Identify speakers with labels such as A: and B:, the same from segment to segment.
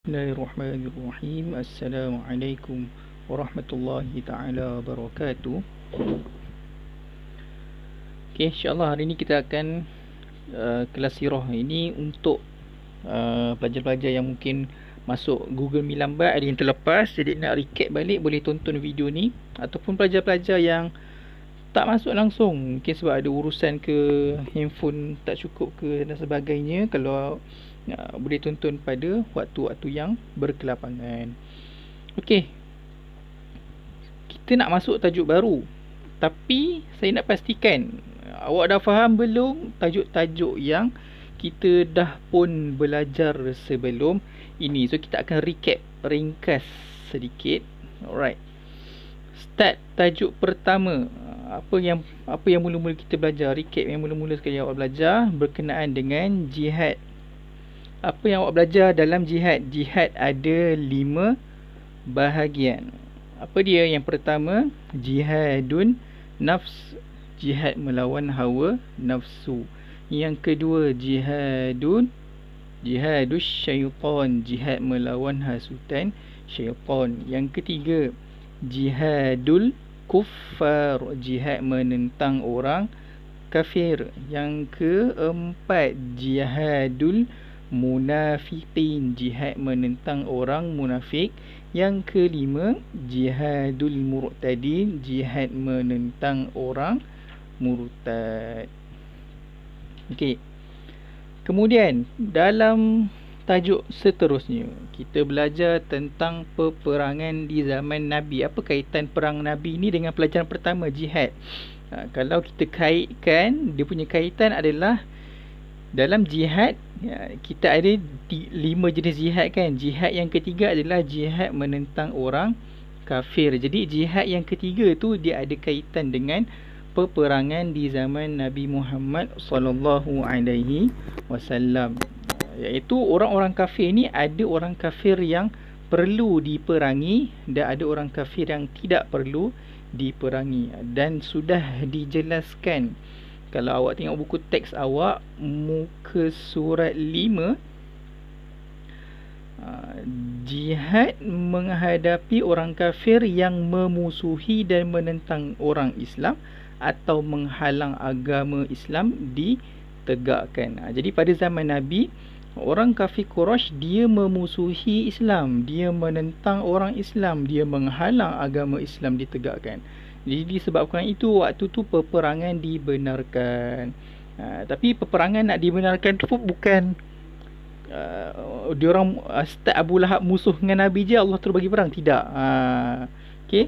A: Bismillahirrahmanirrahim. Assalamualaikum warahmatullahi taala wabarakatuh. Okey, insya-Allah hari ni kita akan kelas sirah. Ini untuk pelajar-pelajar yang mungkin masuk Google Mi lambat, ada yang terlepas, jadi nak recap balik boleh tonton video ni, ataupun pelajar-pelajar yang tak masuk langsung, mungkin sebab ada urusan ke, handphone tak cukup ke dan sebagainya. Kalau boleh tonton pada waktu-waktu yang berkelapangan. Okey, kita nak masuk tajuk baru, tapi saya nak pastikan awak dah faham belum tajuk-tajuk yang kita dah pun belajar sebelum ini. So kita akan recap, ringkas sedikit. Alright, start tajuk pertama. Apa yang mula-mula kita belajar, recap yang mula-mula sekali awak belajar berkenaan dengan jihad. Apa yang awak belajar dalam jihad? Jihad ada 5 bahagian. Apa dia? Yang pertama, jihadun nafs, jihad melawan hawa nafsu. Yang kedua, jihadus syaitan, jihad melawan hasutan syaitan. Yang ketiga, jihadul kuffar, jihad menentang orang kafir. Yang keempat, jihadul munafiqin, jihad menentang orang munafik. Yang kelima, jihadul murtadin, jihad menentang orang murtad. Okey. Kemudian dalam tajuk seterusnya kita belajar tentang peperangan di zaman Nabi. Apa kaitan perang Nabi ni dengan pelajaran pertama, jihad? Kalau kita kaitkan, dia punya kaitan adalah dalam jihad, kita ada 5 jenis jihad kan. Jihad yang ketiga adalah jihad menentang orang kafir. Jadi jihad yang ketiga tu dia ada kaitan dengan peperangan di zaman Nabi Muhammad sallallahu alaihi wasallam. Iaitu orang-orang kafir ni, ada orang kafir yang perlu diperangi dan ada orang kafir yang tidak perlu diperangi. Dan sudah dijelaskan, kalau awak tengok buku teks awak, muka surat 5, jihad menghadapi orang kafir yang memusuhi dan menentang orang Islam atau menghalang agama Islam ditegakkan. Jadi pada zaman Nabi, orang kafir Quraisy dia memusuhi Islam, dia menentang orang Islam, dia menghalang agama Islam ditegakkan. Jadi disebabkan itu, waktu tu peperangan dibenarkan. Tapi peperangan nak dibenarkan tu bukan diorang start Abu Lahab musuh dengan Nabi je Allah terus bagi perang. Tidak. Okey.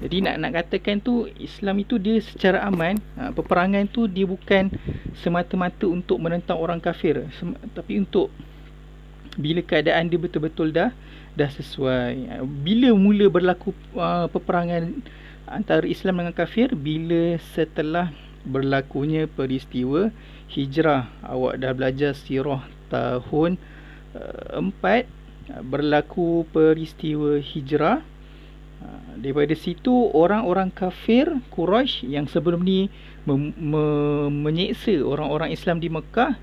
A: Jadi nak katakan tu, Islam itu dia secara aman. Peperangan tu dia bukan semata-mata untuk menentang orang kafir, tapi untuk bila keadaan dia betul-betul dah sesuai. Bila mula berlaku peperangan antara Islam dengan kafir? Bila setelah berlakunya peristiwa hijrah. Awak dah belajar sirah tahun 4, berlaku peristiwa hijrah. Daripada situ orang-orang kafir Quraisy yang sebelum ni menyeksa orang-orang Islam di Mekah,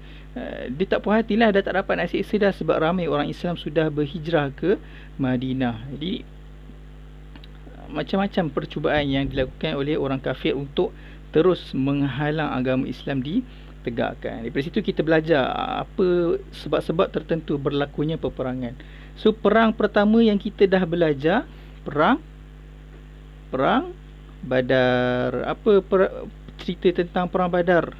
A: dia tak puas hatilah, dah tak dapat nak seksa dah sebab ramai orang Islam sudah berhijrah ke Madinah. Jadi macam-macam percubaan yang dilakukan oleh orang kafir untuk terus menghalang agama Islam ditegakkan. Daripada situ kita belajar apa sebab-sebab tertentu berlakunya peperangan. So perang pertama yang kita dah belajar, perang Badar. Apa cerita tentang perang Badar?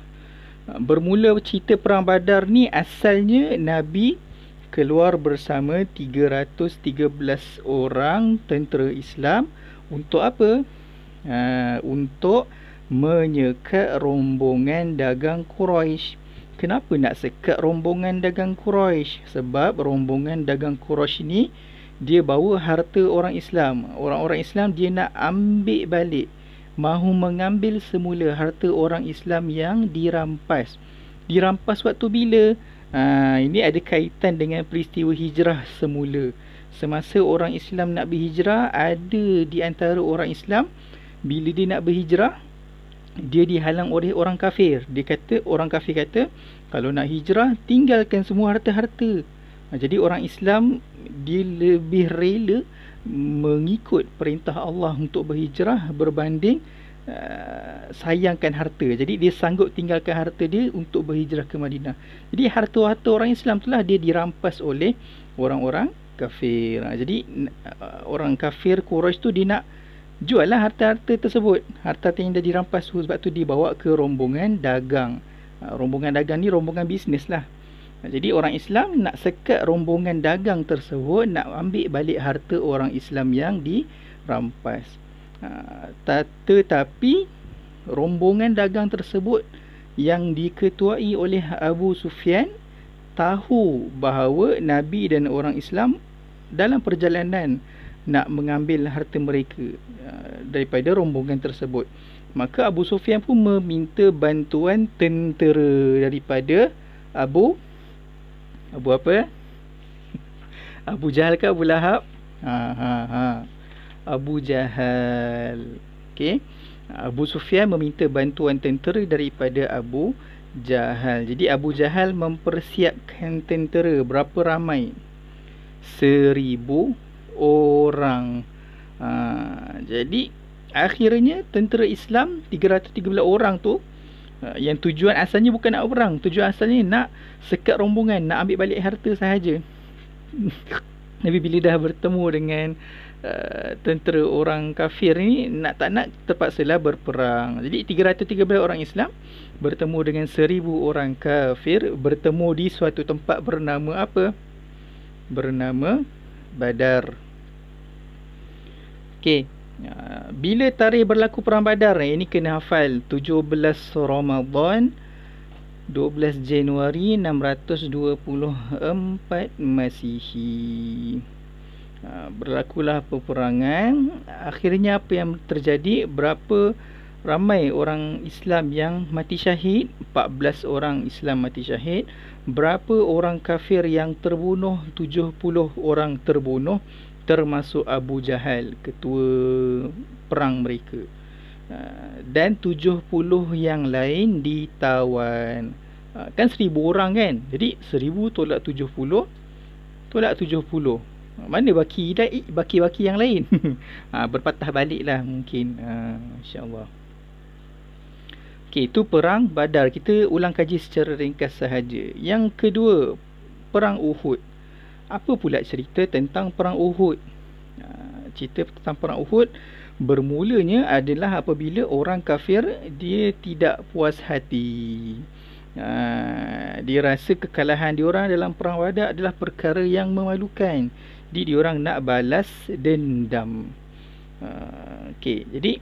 A: Bermula cerita perang Badar ni, asalnya Nabi keluar bersama 313 orang tentera Islam. Untuk apa? Untuk menyekat rombongan dagang Quraisy. Kenapa nak sekat rombongan dagang Quraisy? Sebab rombongan dagang Quraisy ni dia bawa harta orang Islam. Orang-orang Islam dia nak ambil balik, mahu mengambil semula harta orang Islam yang dirampas. Dirampas waktu bila? Ini ada kaitan dengan peristiwa hijrah semula. Semasa orang Islam nak berhijrah, ada di antara orang Islam, bila dia nak berhijrah, dia dihalang oleh orang kafir. Orang kafir kata, kalau nak hijrah, tinggalkan semua harta-harta. Jadi orang Islam dia lebih rela mengikut perintah Allah untuk berhijrah berbanding sayangkan harta. Jadi dia sanggup tinggalkan harta dia untuk berhijrah ke Madinah. Jadi harta-harta orang Islam itulah dia dirampas oleh orang-orang kafir. Jadi orang kafir Quraisy tu dia nak jual lah harta-harta tersebut. Harta yang dah dirampas tu, sebab tu dibawa ke rombongan dagang. Rombongan dagang ni rombongan bisnes lah. Jadi orang Islam nak sekat rombongan dagang tersebut, nak ambil balik harta orang Islam yang dirampas. Tetapi rombongan dagang tersebut yang diketuai oleh Abu Sufyan tahu bahawa Nabi dan orang Islam dalam perjalanan nak mengambil harta mereka daripada rombongan tersebut. Maka Abu Sufyan pun meminta bantuan tentera daripada Abu apa? Abu Jahal ke Abu Lahab? Abu Jahal. Okey. Abu Sufyan meminta bantuan tentera daripada Abu Jahal. Jadi Abu Jahal mempersiapkan tentera berapa ramai? 1000 orang. Jadi akhirnya tentera Islam 313 orang tu, yang tujuan asalnya bukan nak berperang, tujuan asalnya nak sekat rombongan, nak ambil balik harta sahaja. Tapi bila dah bertemu dengan tentera orang kafir ni, nak tak nak terpaksalah berperang. Jadi 313 orang Islam bertemu dengan 1000 orang kafir, bertemu di suatu tempat bernama apa? Bernama Badar. Okey. Bila tarikh berlaku perang Badar, ini kena hafal, 17 Ramadan 12 Januari 624 Masihi. Berlakulah peperangan. Akhirnya apa yang terjadi? Berapa ramai orang Islam yang mati syahid? 14 orang Islam mati syahid. Berapa orang kafir yang terbunuh? 70 orang terbunuh, termasuk Abu Jahal, ketua perang mereka. Dan 70 yang lain ditawan. Kan 1000 orang kan? Jadi 1000 tolak 70 tolak 70. Mana baki yang lain? Berpatah balik lah mungkin. InsyaAllah. Okey, itu perang Badar. Kita ulang kaji secara ringkas sahaja. Yang kedua, perang Uhud. Apa pula cerita tentang perang Uhud? Cerita tentang perang Uhud bermulanya adalah apabila orang kafir dia tidak puas hati. Dia rasa kekalahan diorang dalam perang Badar adalah perkara yang memalukan. Jadi diorang nak balas dendam. Okey, jadi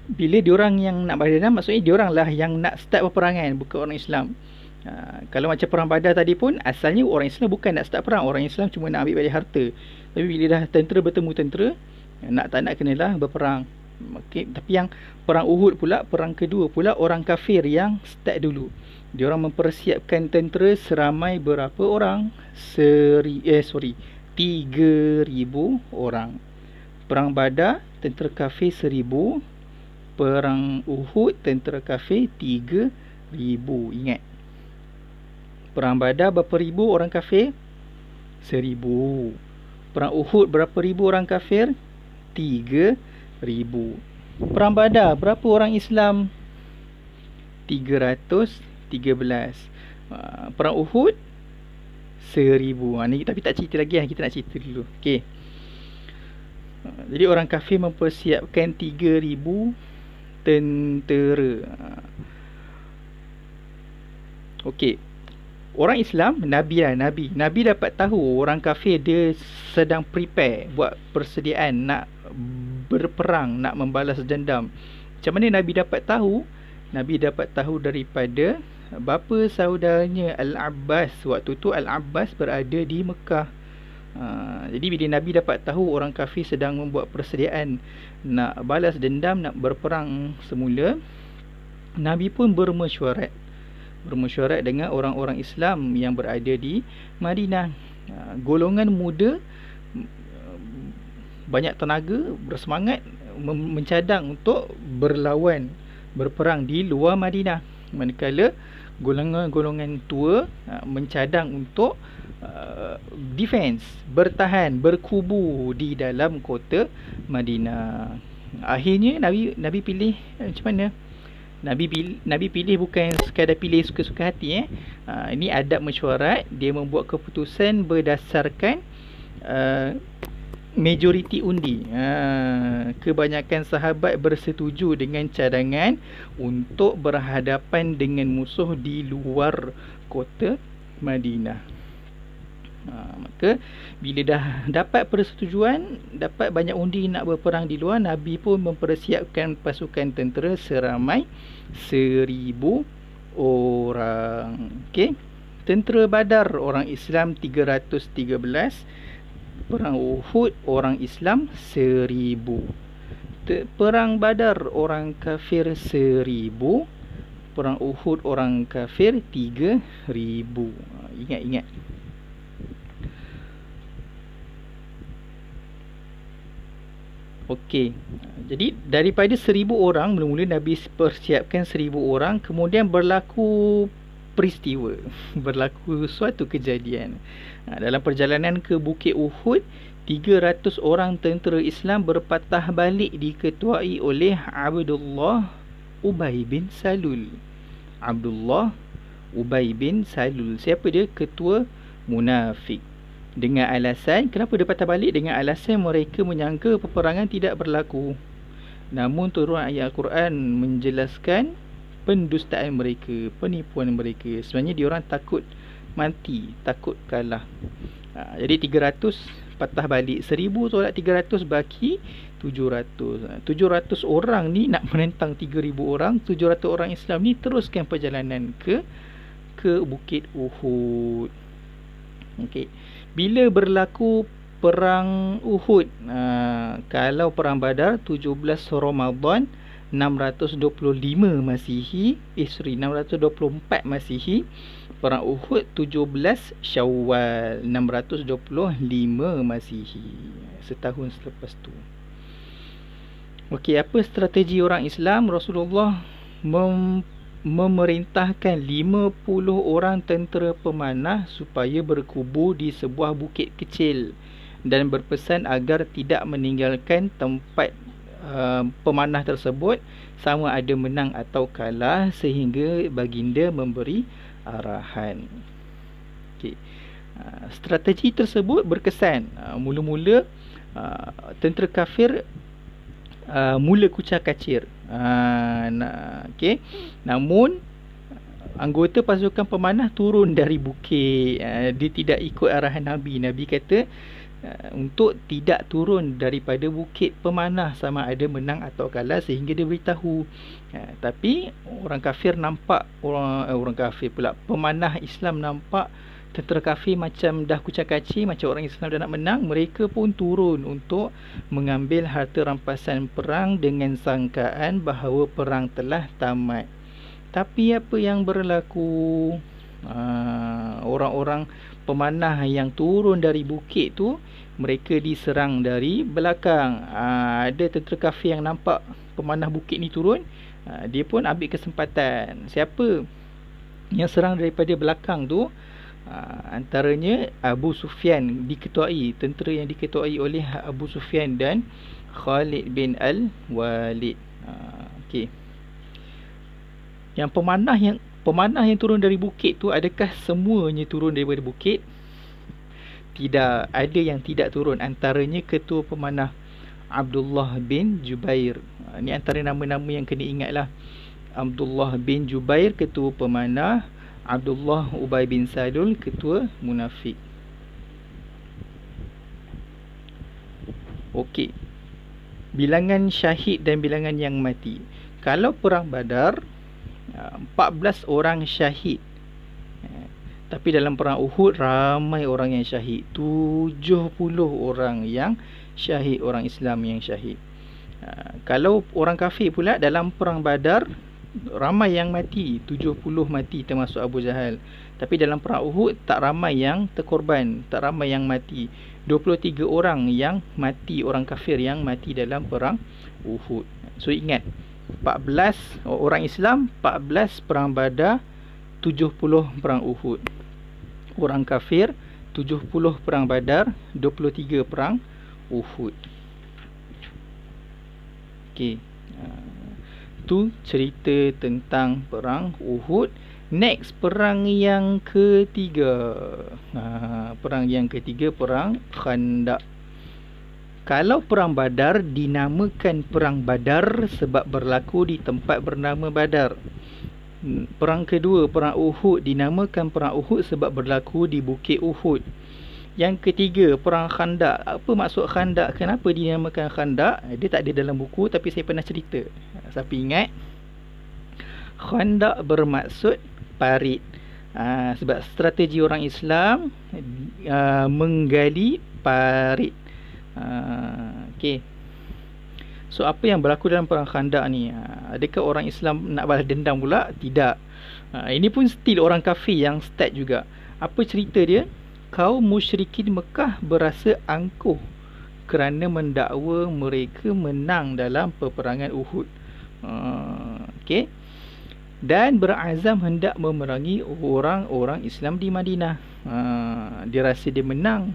A: bila diorang yang nak balas dendam, maksudnya diorang lah yang nak start peperangan, bukan orang Islam. Kalau macam perang Badar tadi pun, asalnya orang Islam bukan nak start perang, orang Islam cuma nak ambil balik harta. Tapi bila dah tentera bertemu tentera, nak tak nak kenalah berperang. Okay. Tapi yang perang Uhud pula, perang kedua pula, orang kafir yang start dulu. Diorang mempersiapkan tentera seramai berapa orang? 3,000 orang. Perang Badar, tentera kafir 1000. Perang Uhud, tentera kafir 3000. Ingat, perang Badar berapa ribu orang kafir? 1000. Perang Uhud berapa ribu orang kafir? 3000. Perang Badar berapa orang Islam? 313. Perang Uhud 1000. Ni tapi tak cerita lagi lah, kita nak cerita dulu. Okey. Jadi orang kafir mempersiapkan 3000 tentera. Okey. Orang Islam, Nabi dapat tahu orang kafir dia sedang prepare, buat persediaan nak berperang, nak membalas dendam. Macam mana Nabi dapat tahu? Nabi dapat tahu daripada bapa saudaranya Al-Abbas. Waktu tu Al-Abbas berada di Mekah. Jadi bila Nabi dapat tahu orang kafir sedang membuat persediaan nak balas dendam, nak berperang semula, Nabi pun bermesyuarat dengan orang-orang Islam yang berada di Madinah. Golongan muda banyak tenaga, bersemangat, mencadang untuk berlawan, berperang di luar Madinah. Manakala golongan-golongan tua mencadang untuk defense, bertahan, berkubu di dalam kota Madinah. Akhirnya Nabi pilih macam mana? Nabi pilih bukan sekadar pilih suka-suka hati. Ini adab mesyuarat. Dia membuat keputusan berdasarkan majoriti undi. Kebanyakan sahabat bersetuju dengan cadangan untuk berhadapan dengan musuh di luar kota Madinah. Maka bila dah dapat persetujuan, dapat banyak undi nak berperang di luar, Nabi pun mempersiapkan pasukan tentera seramai 1000 orang. Okey. Tentera Badar orang Islam 313, perang Uhud orang Islam 1000. Perang Badar orang kafir 1000, perang Uhud orang kafir 3000. Ingat-ingat. Okey. Jadi daripada 1000 orang, mula-mula Nabi persiapkan 1000 orang, kemudian berlaku peristiwa, berlaku suatu kejadian. Dalam perjalanan ke Bukit Uhud, 300 orang tentera Islam berpatah balik diketuai oleh Abdullah Ubay bin Salul. Abdullah Ubay bin Salul. Siapa dia? Ketua munafik. Dengan alasan, kenapa dia patah balik? Dengan alasan mereka menyangka peperangan tidak berlaku. Namun turun ayat Al-Quran menjelaskan pendustaan mereka, penipuan mereka. Sebenarnya diorang takut mati, takut kalah. Jadi 300 patah balik, 1000 tolak 300 baki 700. 700 orang ni nak menentang 3000 orang. 700 orang Islam ni teruskan perjalanan ke Bukit Uhud. Okey. Bila berlaku perang Uhud, kalau perang Badar 17 Ramadan 625 Masihi, 624 Masihi. Perang Uhud 17 Syawal 625 Masihi, setahun selepas tu. Okey, apa strategi orang Islam? Rasulullah memerintahkan 50 orang tentera pemanah supaya berkubu di sebuah bukit kecil dan berpesan agar tidak meninggalkan tempat pemanah tersebut sama ada menang atau kalah, sehingga baginda memberi arahan. Okay. Strategi tersebut berkesan. Mula-mula tentera kafir mula kucar-kacir. Okay. Namun anggota pasukan pemanah turun dari bukit. Dia tidak ikut arahan Nabi. Nabi kata untuk tidak turun daripada bukit pemanah sama ada menang atau kalah, sehingga dia beritahu. Tapi orang kafir nampak, orang kafir pula, pemanah Islam nampak tentera kafir macam dah kucar-kacir, macam orang Islam dah nak menang. Mereka pun turun untuk mengambil harta rampasan perang dengan sangkaan bahawa perang telah tamat. Tapi apa yang berlaku? Orang-orang pemanah yang turun dari bukit tu, mereka diserang dari belakang. Ada tentera kafir yang nampak pemanah bukit ni turun, dia pun ambil kesempatan. Siapa yang serang daripada belakang tu? Antaranya Abu Sufyan, diketuai, tentera yang diketuai oleh Abu Sufyan dan Khalid bin Al-Walid. Okey. Yang pemanah yang turun dari bukit tu, adakah semuanya turun daripada bukit? Tidak, ada yang tidak turun. Antaranya ketua pemanah Abdullah bin Jubair. Ini antara nama-nama yang kena ingatlah. Abdullah bin Jubair ketua pemanah, Abdullah Ubay bin Salul ketua munafik. Okey. Bilangan syahid dan bilangan yang mati. Kalau perang Badar 14 orang syahid. Tapi dalam perang Uhud ramai orang yang syahid. 70 orang yang syahid, orang Islam yang syahid. Kalau orang kafir pula dalam perang Badar ramai yang mati, 70 mati termasuk Abu Jahal. Tapi dalam perang Uhud tak ramai yang terkorban, tak ramai yang mati. 23 orang yang mati, orang kafir yang mati dalam perang Uhud. So ingat, 14 orang Islam, 14 perang Badar, 70 perang Uhud. Orang kafir 70 perang Badar, 23 perang Uhud. Okey. Tu cerita tentang perang Uhud. Next, perang yang ketiga. Perang yang ketiga, perang Khandaq. Kalau perang Badar dinamakan perang Badar sebab berlaku di tempat bernama Badar. Perang kedua, perang Uhud, dinamakan perang Uhud sebab berlaku di Bukit Uhud. Yang ketiga, perang Khandaq. Apa maksud Khandaq? Kenapa dinamakan Khandaq? Dia tak ada dalam buku tapi saya pernah cerita. Siapa ingat? Khandaq bermaksud parit. Sebab strategi orang Islam menggali parit. Okey. So apa yang berlaku dalam perang Khandaq ni? Adakah orang Islam nak balas dendam pula? Tidak. Ini pun still orang kafir yang start juga. Apa cerita dia? Kaum musyrikin Mekah berasa angkuh kerana mendakwa mereka menang dalam peperangan Uhud. Okey. Dan berazam hendak memerangi orang-orang Islam di Madinah. Dia rasa dia menang.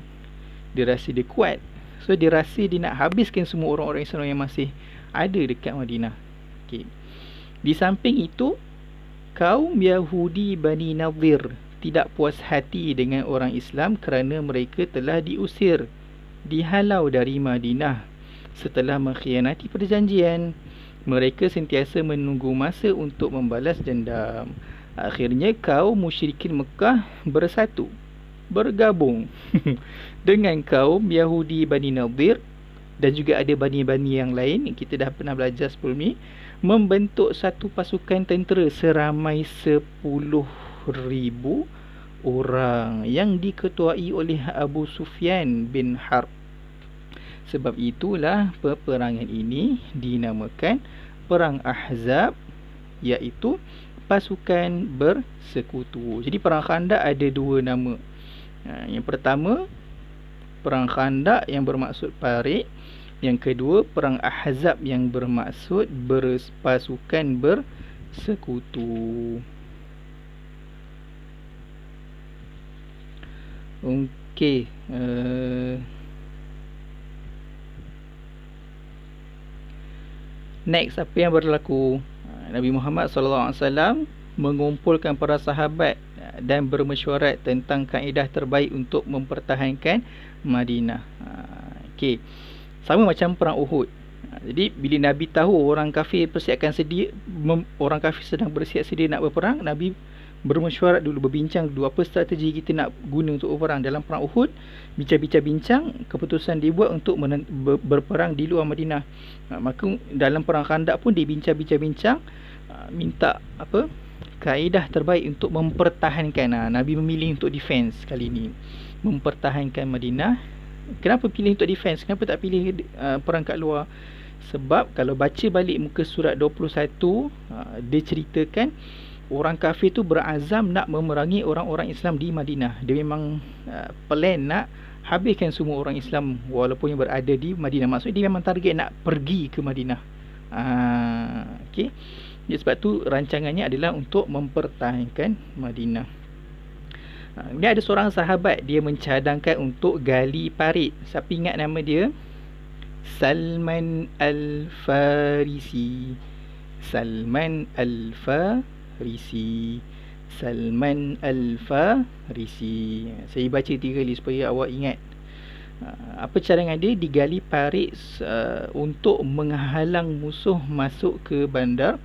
A: Dia rasa dia kuat. So dia rasa dia nak habiskan semua orang-orang Islam yang masih ada dekat Madinah. Okay. Di samping itu, kaum Yahudi Bani Nadhir tidak puas hati dengan orang Islam kerana mereka telah diusir, dihalau dari Madinah setelah mengkhianati perjanjian. Mereka sentiasa menunggu masa untuk membalas dendam. Akhirnya kaum musyrikin Mekah bersatu, bergabung dengan kaum Yahudi Bani Nadhir, dan juga ada bani-bani yang lain yang kita dah pernah belajar sebelum ni, membentuk satu pasukan tentera seramai 10,000 orang yang diketuai oleh Abu Sufyan bin Harb. Sebab itulah peperangan ini dinamakan Perang Ahzab, iaitu pasukan bersekutu. Jadi perang Khandaq ada dua nama. Yang pertama, perang Khandaq yang bermaksud parit. Yang kedua, perang Ahzab yang bermaksud pasukan bersekutu. Okey. Next, apa yang berlaku? Nabi Muhammad SAW mengumpulkan para sahabat dan bermesyuarat tentang kaedah terbaik untuk mempertahankan Madinah. Okey. Sama macam perang Uhud. Jadi bila Nabi tahu orang kafir persiapkan sedia, orang kafir sedang bersiap sedia nak berperang, Nabi bermesyuarat dulu, berbincang dulu apa strategi kita nak guna untuk berperang. Dalam perang Uhud, bincang-bincang, keputusan dibuat untuk berperang di luar Madinah. Maka dalam perang Khandaq pun dibincang-bincang, minta apa? Kaedah terbaik untuk mempertahankan. Nabi memilih untuk defense kali ini, mempertahankan Madinah. Kenapa pilih untuk defense? Kenapa tak pilih perang kat luar? Sebab kalau baca balik muka surat 21, dia ceritakan orang kafir tu berazam nak memerangi orang-orang Islam di Madinah. Dia memang plan nak habiskan semua orang Islam walaupun yang berada di Madinah. Maksudnya dia memang target nak pergi ke Madinah. Okey. Jadi sebab tu rancangannya adalah untuk mempertahankan Madinah. Ini ada seorang sahabat, dia mencadangkan untuk gali parit. Siapa ingat nama dia? Salman Al-Farisi. Salman Al-Farisi. Salman Al-Farisi. Saya baca 3 kali supaya awak ingat. Apa cadangan dia? Digali parit untuk menghalang musuh masuk ke bandar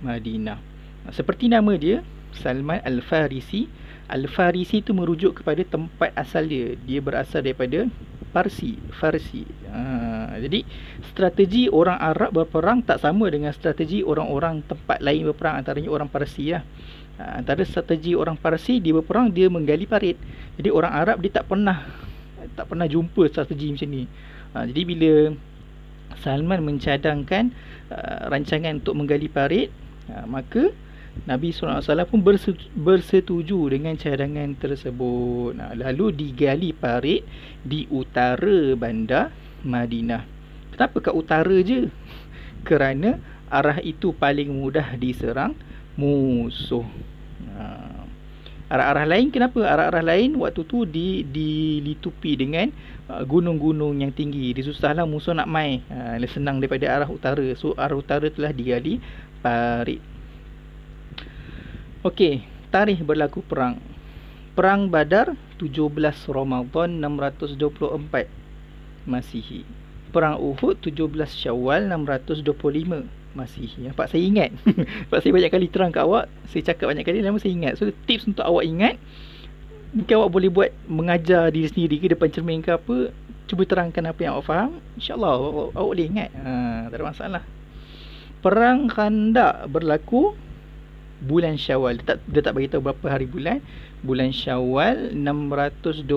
A: Madinah. Seperti nama dia, Salman Al-Farisi. Al-Farisi itu merujuk kepada tempat asal dia. Dia berasal daripada Farsi. Jadi strategi orang Arab berperang tak sama dengan strategi orang-orang tempat lain berperang, antaranya orang Parsi lah. Antara strategi orang Parsi, dia berperang, dia menggali parit. Jadi orang Arab dia tak pernah jumpa strategi macam ni. Jadi bila Salman mencadangkan rancangan untuk menggali parit, maka Nabi SAW pun bersetuju dengan cadangan tersebut. Lalu digali parit di utara bandar Madinah. Kenapa kat utara je? Kerana arah itu paling mudah diserang musuh. Arah-arah lain kenapa? Arah-arah lain waktu tu dilitupi dengan gunung-gunung yang tinggi. Dia susahlah musuh nak mai. Lebih senang daripada arah utara. So arah utara telah digali parit. Okey, tarikh berlaku perang. Perang Badar 17 Ramadan 624 Masihi. Perang Uhud 17 Syawal 625 Masihi. Nampak saya ingat. Sebab saya banyak kali terang kat awak, saya cakap banyak kali, lama saya ingat. So tips untuk awak ingat, mungkin awak boleh buat mengajar diri sendiri ke depan cermin ke apa, cuba terangkan apa yang awak faham, InsyaAllah awak boleh ingat. Tak ada masalah. Perang Khandaq berlaku bulan Syawal. Dia tak beritahu berapa hari bulan. Bulan Syawal 627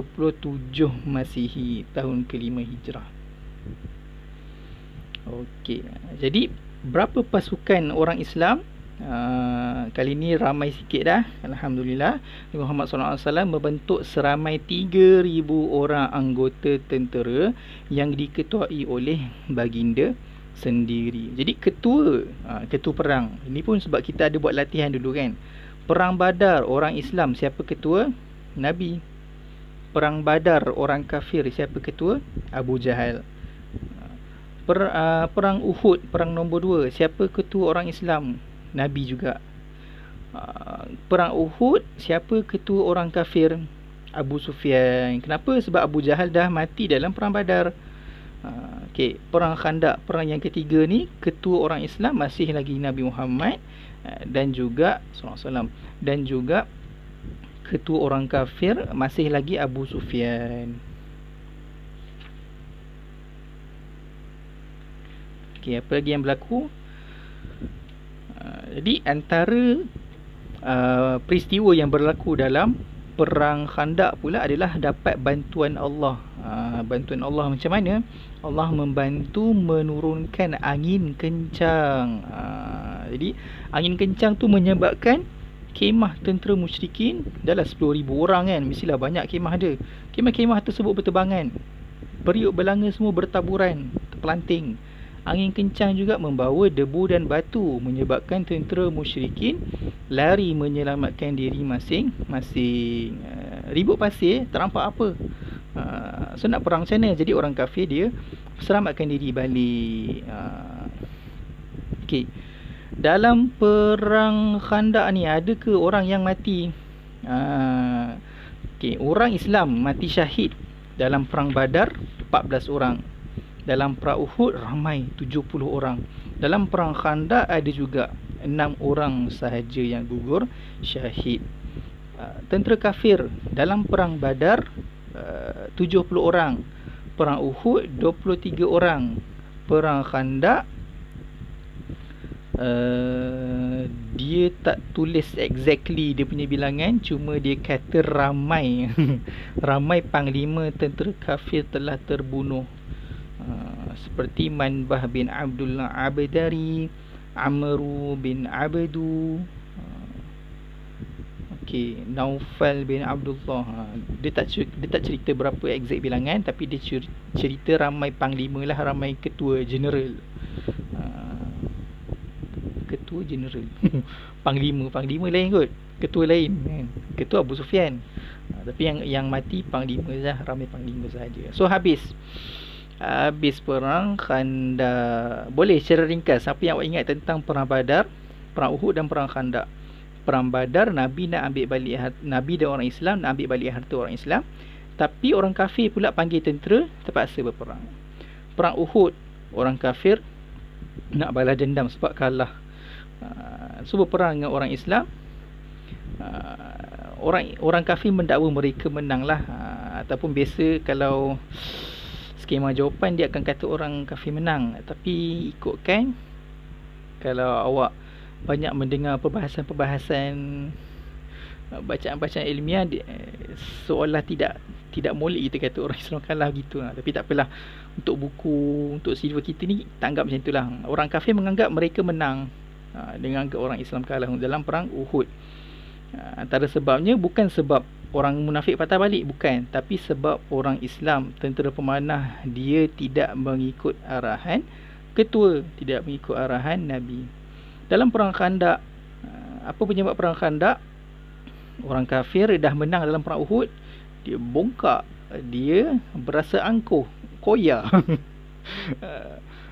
A: Masihi, tahun ke-5 Hijrah. Okey. Jadi berapa pasukan orang Islam? Kali ni ramai sikit dah, alhamdulillah. Nabi Muhammad SAW membentuk seramai 3,000 orang anggota tentera yang diketuai oleh baginda sendiri. Jadi ketua perang. Ini pun sebab kita ada buat latihan dulu kan. Perang Badar orang Islam, siapa ketua? Nabi. Perang Badar orang kafir, siapa ketua? Abu Jahal. Perang Uhud, perang nombor 2, siapa ketua orang Islam? Nabi juga. Perang Uhud, siapa ketua orang kafir? Abu Sufyan. Kenapa? Sebab Abu Jahal dah mati dalam perang Badar. Okey, perang Khandaq, perang yang ketiga ni, ketua orang Islam masih lagi Nabi Muhammad dan juga SAW, dan juga ketua orang kafir masih lagi Abu Sufyan. Okey, apa lagi yang berlaku? Jadi antara peristiwa yang berlaku dalam perang Khandaq pula adalah dapat bantuan Allah. Bantuan Allah macam mana? Allah membantu menurunkan angin kencang. Jadi angin kencang tu menyebabkan kemah tentera musyrikin, dalam 10,000 orang kan, mestilah banyak kemah dia. Kemah-kemah tersebut berterbangan, periuk belanga semua bertaburan, terpelanting. Angin kencang juga membawa debu dan batu, menyebabkan tentera musyrikin lari menyelamatkan diri masing-masing. Ribut pasir, tak nampak apa. So nak perang macam mana? Jadi orang kafir dia selamatkan diri balik. Okey. Dalam perang Khandaq ni ada ke orang yang mati? Okey, orang Islam mati syahid dalam perang Badar 14 orang. Dalam perang Uhud ramai 70 orang. Dalam perang Khandaq ada juga 6 orang sahaja yang gugur syahid. Tentera kafir dalam perang Badar 70 orang. Perang Uhud 23 orang. Perang Khandaq dia tak tulis exactly dia punya bilangan, cuma dia kata ramai. Ramai panglima tentera kafir telah terbunuh. Seperti Manbah bin Abdullah Abdari, Amru bin Abdu, Naufal bin Abdullah. Dia tak cerita berapa exact bilangan, tapi dia cerita ramai panglima lah, ramai ketua general. Ketua general. Panglima lain kot, ketua lain kan. Ketua Abu Sufyan. Tapi yang mati panglima saja, ramai panglima saja. So habis perang Khandaq. Boleh secara ringkas apa yang awak ingat tentang perang Badar, perang Uhud dan perang Khandaq? Perang Badar, Nabi nak ambil balik Nabi dan orang Islam nak ambil balik harta orang Islam, tapi orang kafir pula panggil tentera, terpaksa berperang. Perang Uhud, orang kafir nak balas dendam sebab kalah. So berperang dengan orang Islam. Orang kafir mendakwa mereka menang lah. Ataupun biasa kalau skema jawapan dia akan kata orang kafir menang. Tapi ikutkan, kalau awak banyak mendengar perbahasan bacaan-bacaan ilmiah, seolah tidak molek kita kata orang Islam kalah gitu. Tapi tak apalah, untuk buku, untuk silver kita ni tak anggap macam itulah. Orang kafir menganggap mereka menang dengan anggap orang Islam kalah dalam perang Uhud. Antara sebabnya bukan sebab orang munafik patah balik, bukan, tapi sebab orang Islam, tentera pemanah, dia tidak mengikut arahan ketua, tidak mengikut arahan Nabi. Dalam perang Khandaq, apa penyebab perang Khandaq? orang kafir dah menang dalam perang Uhud, dia bongkak, dia berasa angkuh, koya.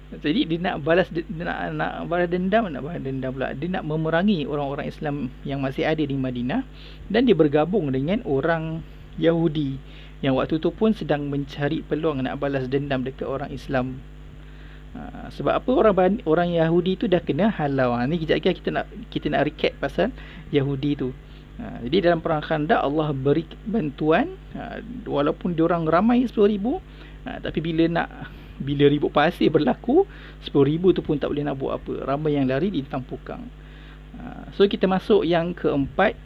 A: Jadi dia nak balas, nak balas dendam, pula. Dia nak memerangi orang-orang Islam yang masih ada di Madinah, dan dia bergabung dengan orang Yahudi yang waktu tu pun sedang mencari peluang nak balas dendam dekat orang Islam. Sebab apa? Orang Yahudi tu dah kena halau. Ni kejap lagi kita nak recap pasal Yahudi tu. Jadi dalam perang Khandaq Allah beri bantuan, walaupun diorang ramai 10,000, tapi bila ribut pasir berlaku, 10,000 tu pun tak boleh nak buat apa. Ramai yang lari di tampukang. So kita masuk yang keempat,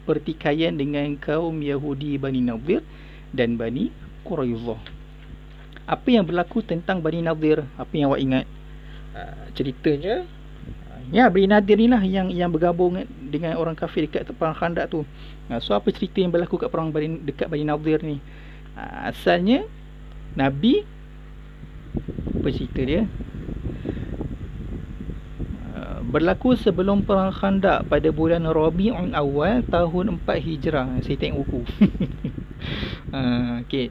A: pertikaian dengan kaum Yahudi Bani Nadir dan Bani Quraidah. Apa yang berlaku tentang Bani Nadir? Apa yang awak ingat? Ceritanya, Bani Nadir ni lah yang bergabung dengan orang kafir dekat perang Khandaq tu. So apa cerita yang berlaku dekat Bani Nadir ni? Asalnya Nabi, apa cerita dia? Berlaku sebelum perang Khandaq pada bulan Rabiul Awal tahun 4 Hijrah. Saya tengok buku. Okey.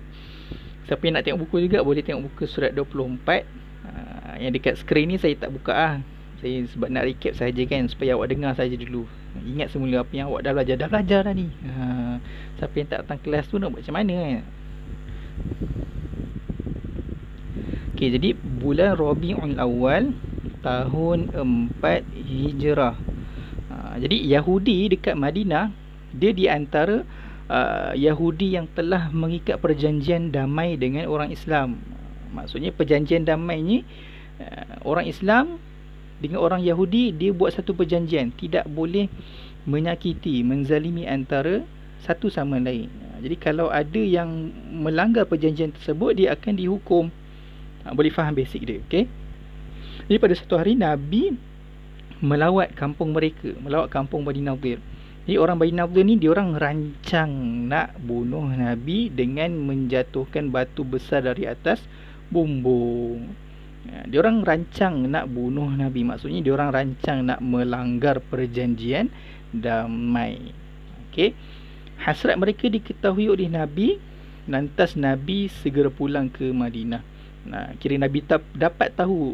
A: Siapa yang nak tengok buku juga boleh tengok buku surat 24. Yang dekat skrin ni saya tak buka Saya sebab nak recap saja kan, supaya awak dengar saja dulu. Ingat semula apa yang awak dah belajar dah ni. Siapa yang tak datang kelas tu nak buat macam mana kan? Okey, jadi bulan Rabiul Awal tahun 4 Hijrah. Jadi Yahudi dekat Madinah, dia di antara Yahudi yang telah mengikat perjanjian damai dengan orang Islam. Maksudnya perjanjian damai ni, orang Islam dengan orang Yahudi, dia buat satu perjanjian tidak boleh menyakiti, menzalimi antara satu sama lain. Jadi kalau ada yang melanggar perjanjian tersebut, dia akan dihukum. Boleh faham basic dia, okey? Jadi pada satu hari Nabi melawat kampung mereka, melawat kampung Bani Nadir. Jadi orang Bani Nadir ni, diorang rancang nak bunuh Nabi dengan menjatuhkan batu besar dari atas bumbung. Diorang rancang nak bunuh Nabi. Maksudnya diorang rancang nak melanggar perjanjian damai. Okey. Hasrat mereka diketahui oleh Nabi. Lantas Nabi segera pulang ke Madinah. Kira Nabi dapat tahu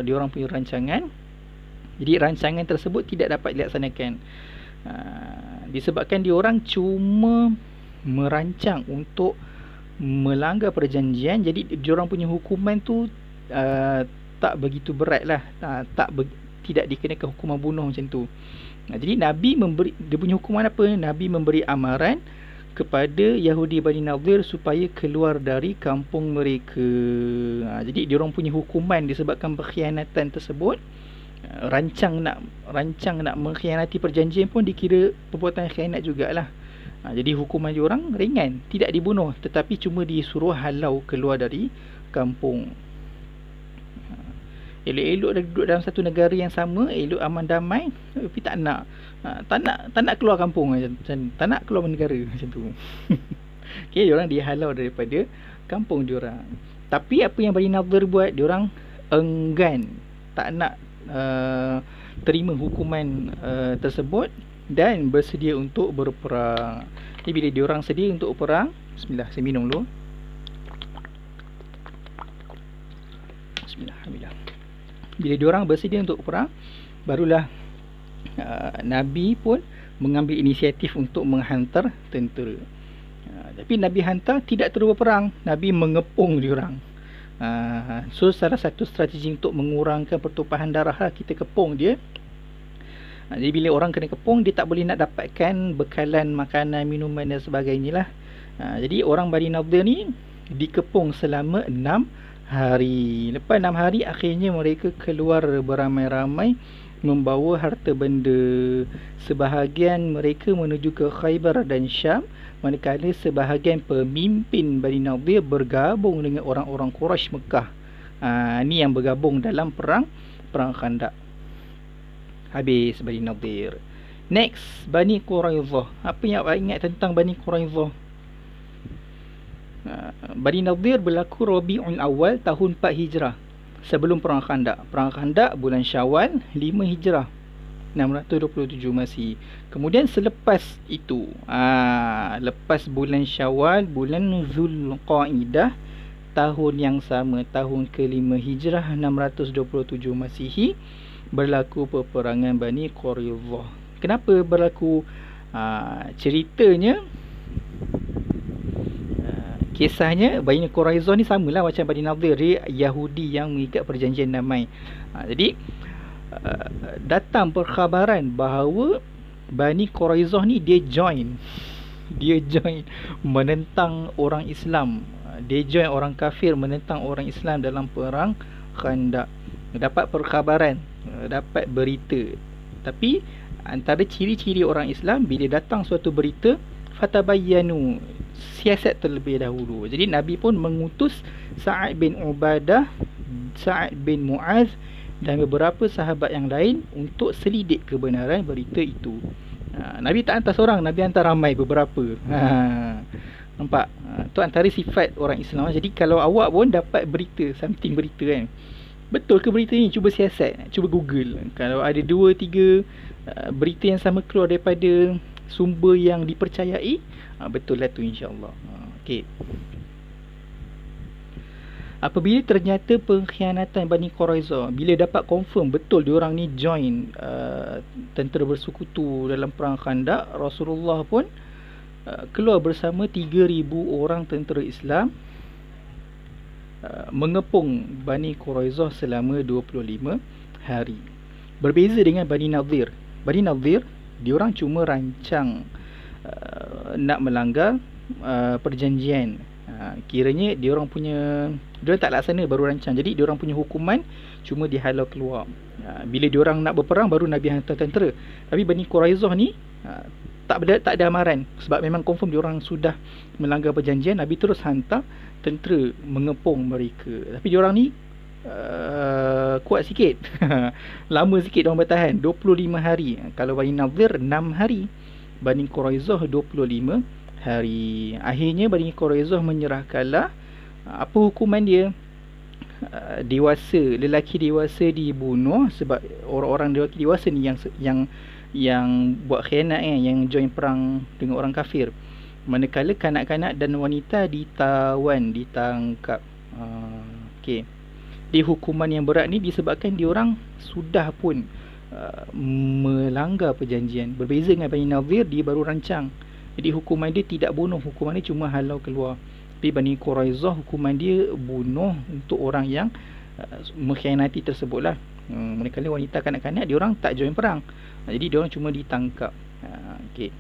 A: diorang punya rancangan. Jadi rancangan tersebut tidak dapat dilaksanakan. Disebabkan diorang cuma merancang untuk melanggar perjanjian. Jadi diorang punya hukuman tu tak begitu berat lah, tidak dikenakan hukuman bunuh macam tu. Jadi Nabi memberi, dia punya hukuman apa? Nabi memberi amaran kepada Yahudi Bani Nadir supaya keluar dari kampung mereka. Jadi diorang punya hukuman disebabkan perkhianatan tersebut, rancang nak mengkhianati perjanjian pun dikira perbuatan khianat jugalah. Jadi hukuman diorang ringan, tidak dibunuh, tetapi cuma disuruh halau keluar dari kampung. Elok-elok dah duduk dalam satu negara yang sama, elok aman damai, tapi tak nak keluar kampung macam, tak nak keluar negara macam tu. Okey, diorang dihalau daripada kampung diorang. Tapi apa yang Bani Nadir buat? Diorang enggan, tak nak terima hukuman tersebut dan bersedia untuk berperang. Jadi bila diorang sedia untuk berperang, bismillah, saya minum dulu. Bismillah. Bila diorang bersedia untuk perang, barulah Nabi pun mengambil inisiatif untuk menghantar tentera. Tapi Nabi hantar tidak terus berperang, Nabi mengepung diorang. So salah satu strategi untuk mengurangkan pertumpahan darah lah, kita kepung dia. Jadi bila orang kena kepung, dia tak boleh nak dapatkan bekalan makanan, minuman dan sebagainya lah. Jadi orang Bani Nadir ni dikepung selama 6 hari. Lepas 6 hari, akhirnya mereka keluar beramai-ramai membawa harta benda. Sebahagian mereka menuju ke Khaybar dan Syam, manakala sebahagian pemimpin Bani Nadir bergabung dengan orang-orang Quraisy Mekah. Ni yang bergabung dalam perang Khandaq. Habis Bani Nadir. Next, Bani Quraidah. Apa yang awak ingat tentang Bani Quraidah? Bani Nadir berlaku Rabiul Awal tahun 4 Hijrah, sebelum perang Khandaq. Perang Khandaq bulan Syawal 5 Hijrah. 627 Masihi. Kemudian selepas itu, lepas bulan Syawal, bulan Zulqaidah, tahun yang sama, tahun ke-5 Hijrah 627 Masihi, berlaku peperangan Bani Quraidah. Kenapa berlaku? Ceritanya, kisahnya Bani Quraidah ni samalah macam Bani Nadir, dia Yahudi yang mengikat perjanjian damai. Jadi datang perkhabaran bahawa Bani Quraidah ni dia join menentang orang Islam. Dia join orang kafir menentang orang Islam dalam perang Khandaq. Dapat perkhabaran, dapat berita. Tapi antara ciri-ciri orang Islam, bila datang suatu berita, fatabayyanu, siasat terlebih dahulu. Jadi Nabi pun mengutus Sa'ad bin Ubadah, Sa'ad bin Mu'az dan beberapa sahabat yang lain untuk selidik kebenaran berita itu. Nabi tak hantar seorang, Nabi hantar ramai, beberapa. Nampak? Tu antara sifat orang Islam. Jadi kalau awak pun dapat berita, something berita kan, betul ke berita ni? Cuba siasat, cuba Google. Kalau ada 2-3 berita yang sama keluar daripada sumber yang dipercayai, betul lah tu, insya-Allah. Okey. Apabila ternyata pengkhianatan Bani Quraidah, bila dapat confirm betul diorang ni join tentera bersekutu dalam perang Khandaq, Rasulullah pun keluar bersama 3,000 orang tentera Islam, mengepung Bani Quraidah selama 25 hari. Berbeza dengan Bani Nadir. Bani Nadir, diorang cuma rancang nak melanggar perjanjian. Kiranya diorang tak laksana, baru rancang. Jadi diorang punya hukuman cuma dihalau keluar. Bila diorang nak berperang, baru Nabi hantar tentera. Tapi Bani Quraidah ni tak ada amaran, sebab memang confirm diorang sudah melanggar perjanjian. Nabi terus hantar tentera mengepung mereka. Tapi diorang ni kuat sikit. Lama sikit diorang bertahan, 25 hari. Kalau Bani Nadir 6 hari, Bani Quraidah 25 hari. Akhirnya Bani Quraidah menyerah kalah. Apa hukuman dia? Lelaki dewasa dibunuh, sebab orang-orang lelaki dewasa ni yang buat khianat yang join perang dengan orang kafir. Manakala kanak-kanak dan wanita ditangkap. Okey. Di hukuman yang berat ni disebabkan diorang sudah pun melanggar perjanjian. Berbeza dengan Bani Nadir, dia baru rancang. Jadi hukuman dia tidak bunuh, hukuman dia cuma halau keluar. Tapi Bani Quraidah hukuman dia bunuh untuk orang yang mengkhianati tersebutlah. Manakala wanita kanak-kanak diorang tak join perang. Jadi diorang cuma ditangkap. Okey.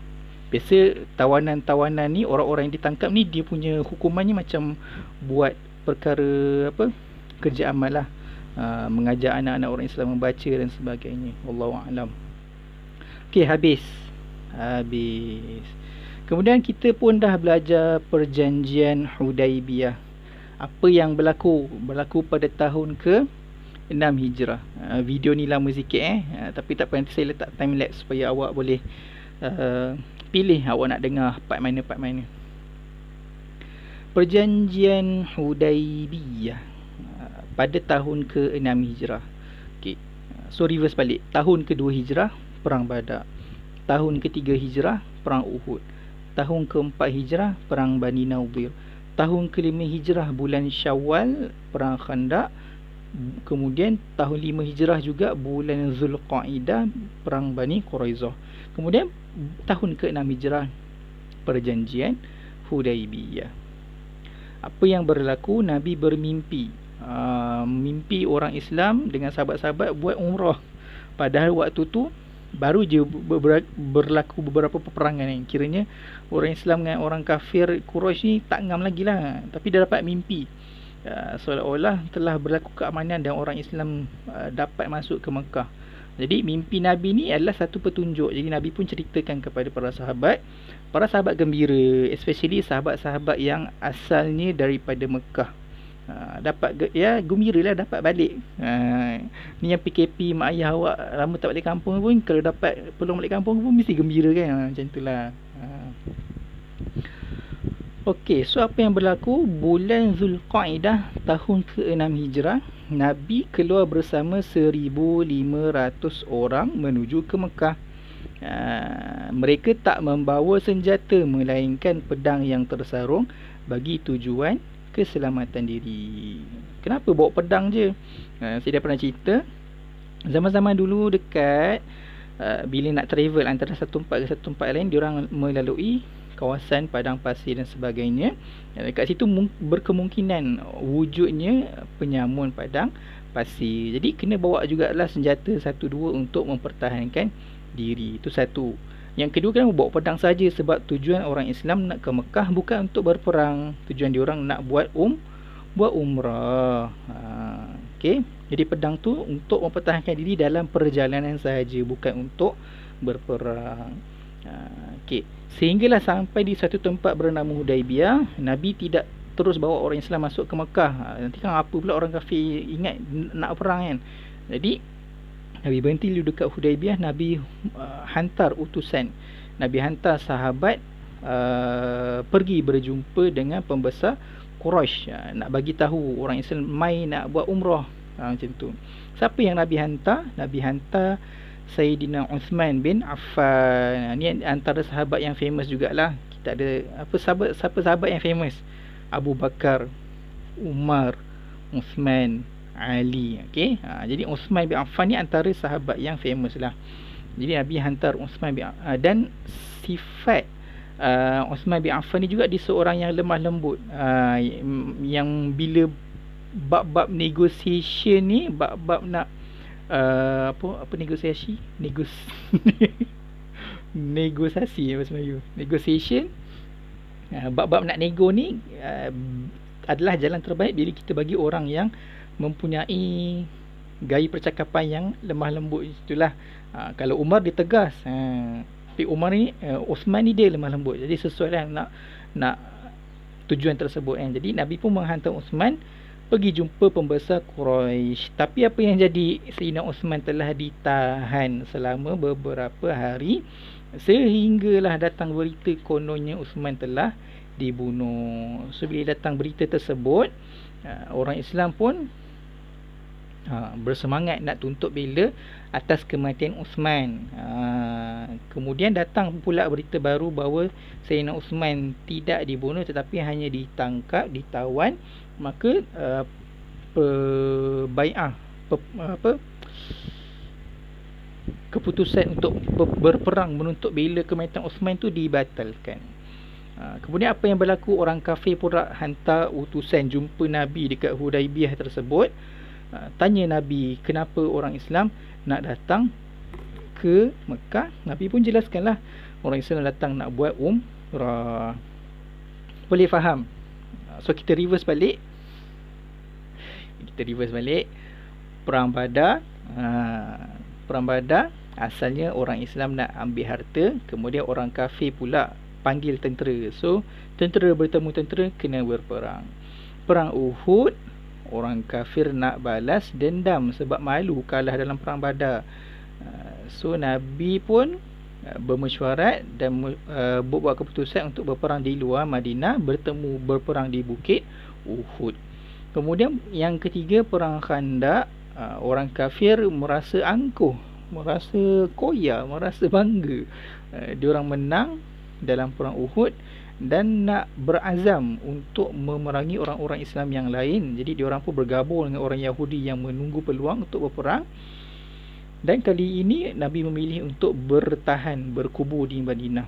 A: Biasa tawanan-tawanan ni, orang-orang yang ditangkap ni, dia punya hukumannya macam buat perkara kerja amal lah. Mengajar anak-anak orang Islam membaca dan sebagainya. Wallahu a'lam. Okey, habis. Kemudian kita pun dah belajar perjanjian Hudaibiyah. Apa yang berlaku pada tahun ke-6 Hijrah. Video ni lama sikit tapi tak apa, nanti saya letak time lapse supaya awak boleh pilih awak nak dengar part mana. Perjanjian Hudaibiyah pada tahun ke-6 Hijrah. Okey. So reverse balik. Tahun ke-2 Hijrah, perang Badar. Tahun ke-3 Hijrah, perang Uhud. Tahun ke-4 Hijrah, perang Bani Nadir. Tahun ke-5 Hijrah, bulan Syawal, perang Khandaq. Kemudian tahun 5 Hijrah juga, bulan Zulqaidah, perang Bani Quraidah. Kemudian tahun ke-6 Hijrah, perjanjian Hudaibiyah. Apa yang berlaku? Nabi bermimpi. Mimpi orang Islam dengan sahabat-sahabat buat umrah. Padahal waktu tu baru je berlaku beberapa peperangan ni. Kiranya orang Islam dengan orang kafir Quraisy ni tak ngam lagi lah. Tapi dah dapat mimpi, seolah-olah telah berlaku keamanan dan orang Islam dapat masuk ke Mekah. Jadi mimpi Nabi ni adalah satu petunjuk. Jadi Nabi pun ceritakan kepada para sahabat. Para sahabat gembira, especially sahabat-sahabat yang asalnya daripada Mekah. Dapat gembira lah dapat balik. Ni yang PKP, mak ayah awak lama tak balik kampung pun, kalau dapat peluang balik kampung pun mesti gembira kan. Macam itulah. Okey, so apa yang berlaku? Bulan Zulqa'dah tahun ke-6 Hijrah, Nabi keluar bersama 1,500 orang menuju ke Mekah. Mereka tak membawa senjata melainkan pedang yang tersarung bagi tujuan keselamatan diri. Kenapa bawa pedang je? Saya dah pernah cerita, zaman-zaman dulu dekat bila nak travel antara satu tempat ke satu tempat lain, diorang melalui kawasan padang pasir dan sebagainya. Dekat situ berkemungkinan wujudnya penyamun padang pasir. Jadi kena bawa jugalah senjata satu dua untuk mempertahankan diri. Itu satu. Yang kedua, kan bawa pedang saja sebab tujuan orang Islam nak ke Mekah bukan untuk berperang. Tujuan diorang nak buat umrah. Okey. Jadi pedang tu untuk mempertahankan diri dalam perjalanan sahaja, bukan untuk berperang. Okey. Sehinggalah sampai di satu tempat bernama Hudaibiyah, Nabi tidak terus bawa orang Islam masuk ke Mekah. Nanti kan apa pula orang kafir ingat nak perang kan. Jadi Nabi berhenti dulu dekat Hudaibiyah. Nabi hantar utusan. Nabi hantar sahabat pergi berjumpa dengan pembesar Quraisy, nak bagi tahu orang Islam mai nak buat umrah. Macam tu. Siapa yang Nabi hantar? Nabi hantar Sayyidina Uthman bin Affan. Ni antara sahabat yang famous jugalah. Kita ada siapa sahabat yang famous? Abu Bakar, Umar, Uthman, Ali. Okey. Jadi Uthman bin Affan ni antara sahabat yang famous lah. Jadi Nabi hantar Uthman bin Affan, dan sifat Uthman bin Affan ni juga dia seorang yang lemah lembut. Yang bila bab-bab negotiation ni, bab-bab nak apa negosiasi? Negosiasi bahasa Melayu. Negotiation. Bab-bab nak nego ni adalah jalan terbaik bila kita bagi orang yang mempunyai gaya percakapan yang lemah lembut. Itulah. Kalau Umar dia tegas. Tapi Umar ni, Uthman ni dia lemah lembut. Jadi sesuai lah nak tujuan tersebut kan. Jadi Nabi pun menghantar Uthman pergi jumpa pembesar Quraisy. Tapi apa yang jadi, Sayyidina Uthman telah ditahan selama beberapa hari, sehinggalah datang berita kononnya Uthman telah dibunuh. So bila datang berita tersebut, orang Islam pun bersemangat nak tuntut bela atas kematian Uthman. Kemudian datang pula berita baru bahawa Sayyidina Uthman tidak dibunuh tetapi hanya ditangkap, ditawan. Maka keputusan untuk berperang menuntut bela kematian Uthman tu dibatalkan. Kemudian apa yang berlaku? Orang kafir pula hantar utusan jumpa Nabi dekat Hudaibiyah tersebut. Tanya Nabi kenapa orang Islam nak datang ke Mekah. Nabi pun jelaskanlah orang Islam datang nak buat umrah. Boleh faham? So kita reverse balik. Perang Badar. Perang Badar asalnya orang Islam nak ambil harta, kemudian orang kafir pula panggil tentera. So tentera bertemu tentera, kena berperang. Perang Uhud, orang kafir nak balas dendam sebab malu kalah dalam perang Badar. So Nabi pun bermesyuarat dan buat keputusan untuk berperang di luar Madinah, berperang di Bukit Uhud. Kemudian yang ketiga, perang Khandaq. Orang kafir merasa angkuh, merasa koya, merasa bangga. Diorang menang dalam perang Uhud dan nak berazam untuk memerangi orang-orang Islam yang lain. Jadi diorang pun bergabung dengan orang Yahudi yang menunggu peluang untuk berperang. Dan kali ini Nabi memilih untuk bertahan, berkubur di Madinah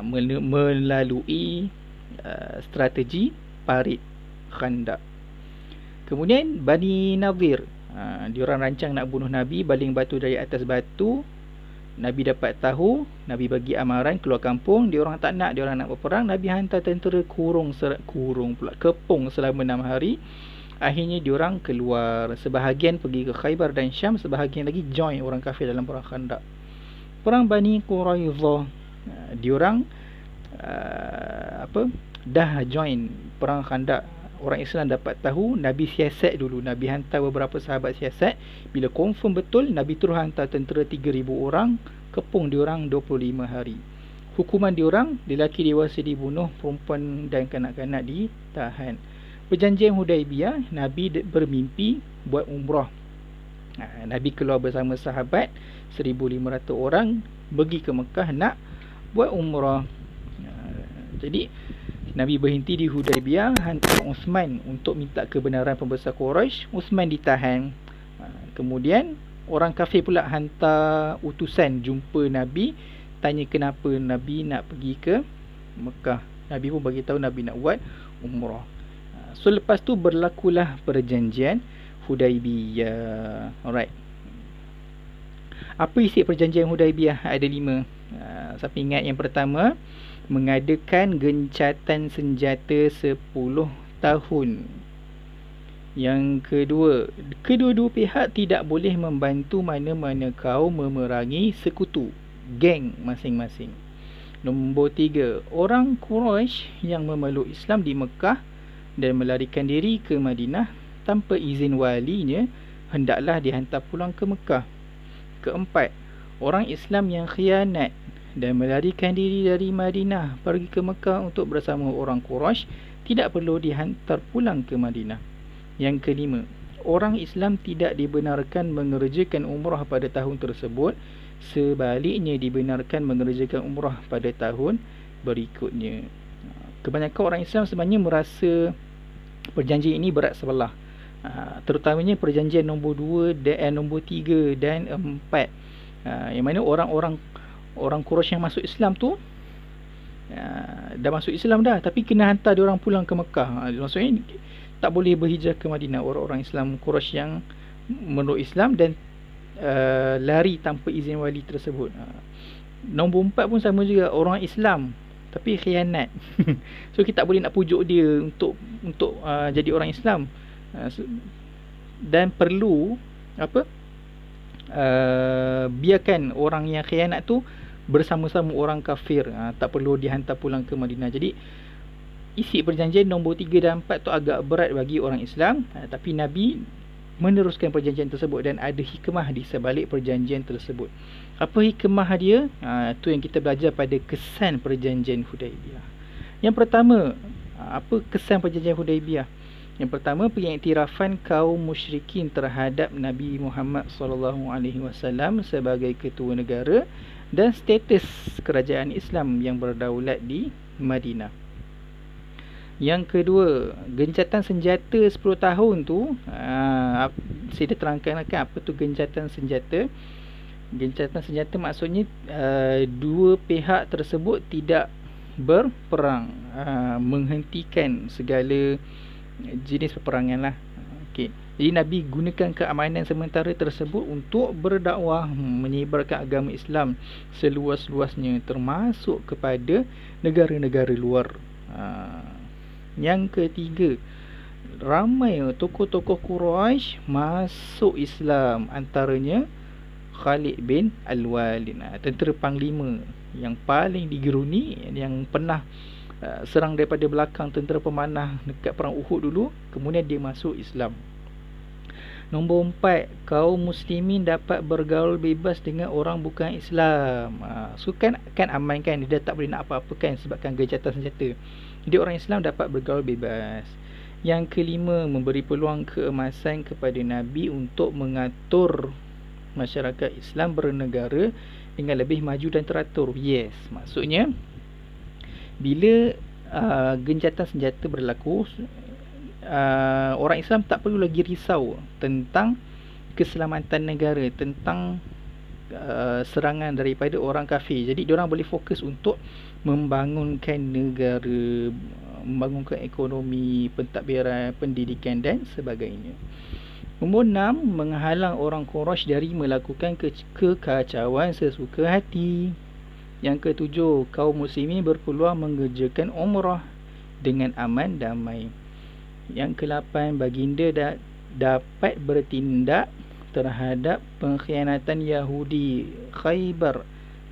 A: melalui strategi parit Khandaq. Kemudian Bani Nadir, diorang rancang nak bunuh Nabi, baling batu dari atas batu. Nabi dapat tahu, Nabi bagi amaran keluar kampung. Diorang tak nak, diorang nak berperang. Nabi hantar tentera kepung selama 6 hari. Akhirnya diorang keluar. Sebahagian pergi ke Khaybar dan Syam, sebahagian lagi join orang kafir dalam perang Khandaq. Perang Bani Quraidah, diorang dah join perang Khandaq. Orang Islam dapat tahu, Nabi siasat dulu. Nabi hantar beberapa sahabat siasat. Bila confirm betul, Nabi terus hantar tentera 3,000 orang, kepung diorang 25 hari. hukuman diorang, lelaki dewasa dibunuh, perempuan dan kanak-kanak ditahan. Perjanjian Hudaibiyah, Nabi bermimpi buat umrah. Nabi keluar bersama sahabat 1,500 orang pergi ke Mekah nak buat umrah. Jadi Nabi berhenti di Hudaibiyah, hantar Uthman untuk minta kebenaran pembesar Quraisy. Uthman ditahan. Kemudian orang kafir pula hantar utusan jumpa Nabi, tanya kenapa Nabi nak pergi ke Mekah. Nabi pun bagi tahu Nabi nak buat umrah. So lepas tu berlakulah perjanjian Hudaibiyah. Alright. Apa isi perjanjian Hudaibiyah? Ada 5. Siapa ingat? Yang pertama, mengadakan gencatan senjata 10 tahun. Yang kedua, kedua-dua pihak tidak boleh membantu mana-mana kaum memerangi sekutu, geng masing-masing. Nombor 3, orang Quraisy yang memeluk Islam di Mekah dan melarikan diri ke Madinah tanpa izin walinya hendaklah dihantar pulang ke Mekah. Keempat, orang Islam yang khianat dan melarikan diri dari Madinah pergi ke Mekah untuk bersama orang Quraisy tidak perlu dihantar pulang ke Madinah. Yang kelima, orang Islam tidak dibenarkan mengerjakan umrah pada tahun tersebut, sebaliknya dibenarkan mengerjakan umrah pada tahun berikutnya. Kebanyakan orang Islam sebenarnya merasa perjanjian ini berat sebelah, terutamanya perjanjian nombor 2 dan nombor 3 dan 4, yang mana orang Quraisy yang masuk Islam tu dah masuk Islam dah, tapi kena hantar dia orang pulang ke Mekah. Maksudnya tak boleh berhijrah ke Madinah. Orang-orang Islam Quraisy yang memeluk Islam dan lari tanpa izin wali tersebut. Nombor 4 pun sama juga, orang Islam tapi khianat. So kita tak boleh nak pujuk dia untuk jadi orang Islam, dan perlu biarkan orang yang khianat tu bersama-sama orang kafir, tak perlu dihantar pulang ke Madinah. Jadi isi perjanjian nombor 3 dan 4 tu agak berat bagi orang Islam, tapi Nabi meneruskan perjanjian tersebut dan ada hikmah di sebalik perjanjian tersebut. Apa hikmah dia? Tu yang kita belajar pada kesan perjanjian Hudaibiyah. Yang pertama, apa kesan perjanjian Hudaibiyah? Yang pertama, pengiktirafan kaum musyrikin terhadap Nabi Muhammad SAW sebagai ketua negara dan status kerajaan Islam yang berdaulat di Madinah. Yang kedua, gencatan senjata 10 tahun tu, saya dah terangkan apa tu gencatan senjata. Gencatan senjata maksudnya dua pihak tersebut tidak berperang, menghentikan segala jenis peperangan lah. Okay. Jadi Nabi gunakan keamanan sementara tersebut untuk berdakwah, menyebarkan agama Islam seluas-luasnya, termasuk kepada negara-negara luar. Yang ketiga, ramai tokoh-tokoh Quraisy masuk Islam, antaranya Khalid bin Al-Walid, tentera panglima yang paling digeruni, yang pernah serang daripada belakang tentera pemanah dekat perang Uhud dulu, kemudian dia masuk Islam. Nombor 4, kaum muslimin dapat bergaul bebas dengan orang bukan Islam. So kan aman kan, dia dah tak boleh nak apa-apa kan sebabkan gencatan senjata. Jadi orang Islam dapat bergaul bebas. Yang kelima, memberi peluang keemasan kepada Nabi untuk mengatur masyarakat Islam bernegara dengan lebih maju dan teratur. Yes, maksudnya bila gencatan senjata berlaku, orang Islam tak perlu lagi risau tentang keselamatan negara, tentang serangan daripada orang kafir. Jadi diorang boleh fokus untuk membangunkan negara, membangunkan ekonomi, pentadbiran, pendidikan dan sebagainya. Nombor 6, menghalang orang Quraisy dari melakukan kekacauan sesuka hati. Yang ketujuh, kaum muslimin berpeluang mengerjakan umrah dengan aman damai. Yang ke-8, baginda dapat bertindak terhadap pengkhianatan Yahudi Khaybar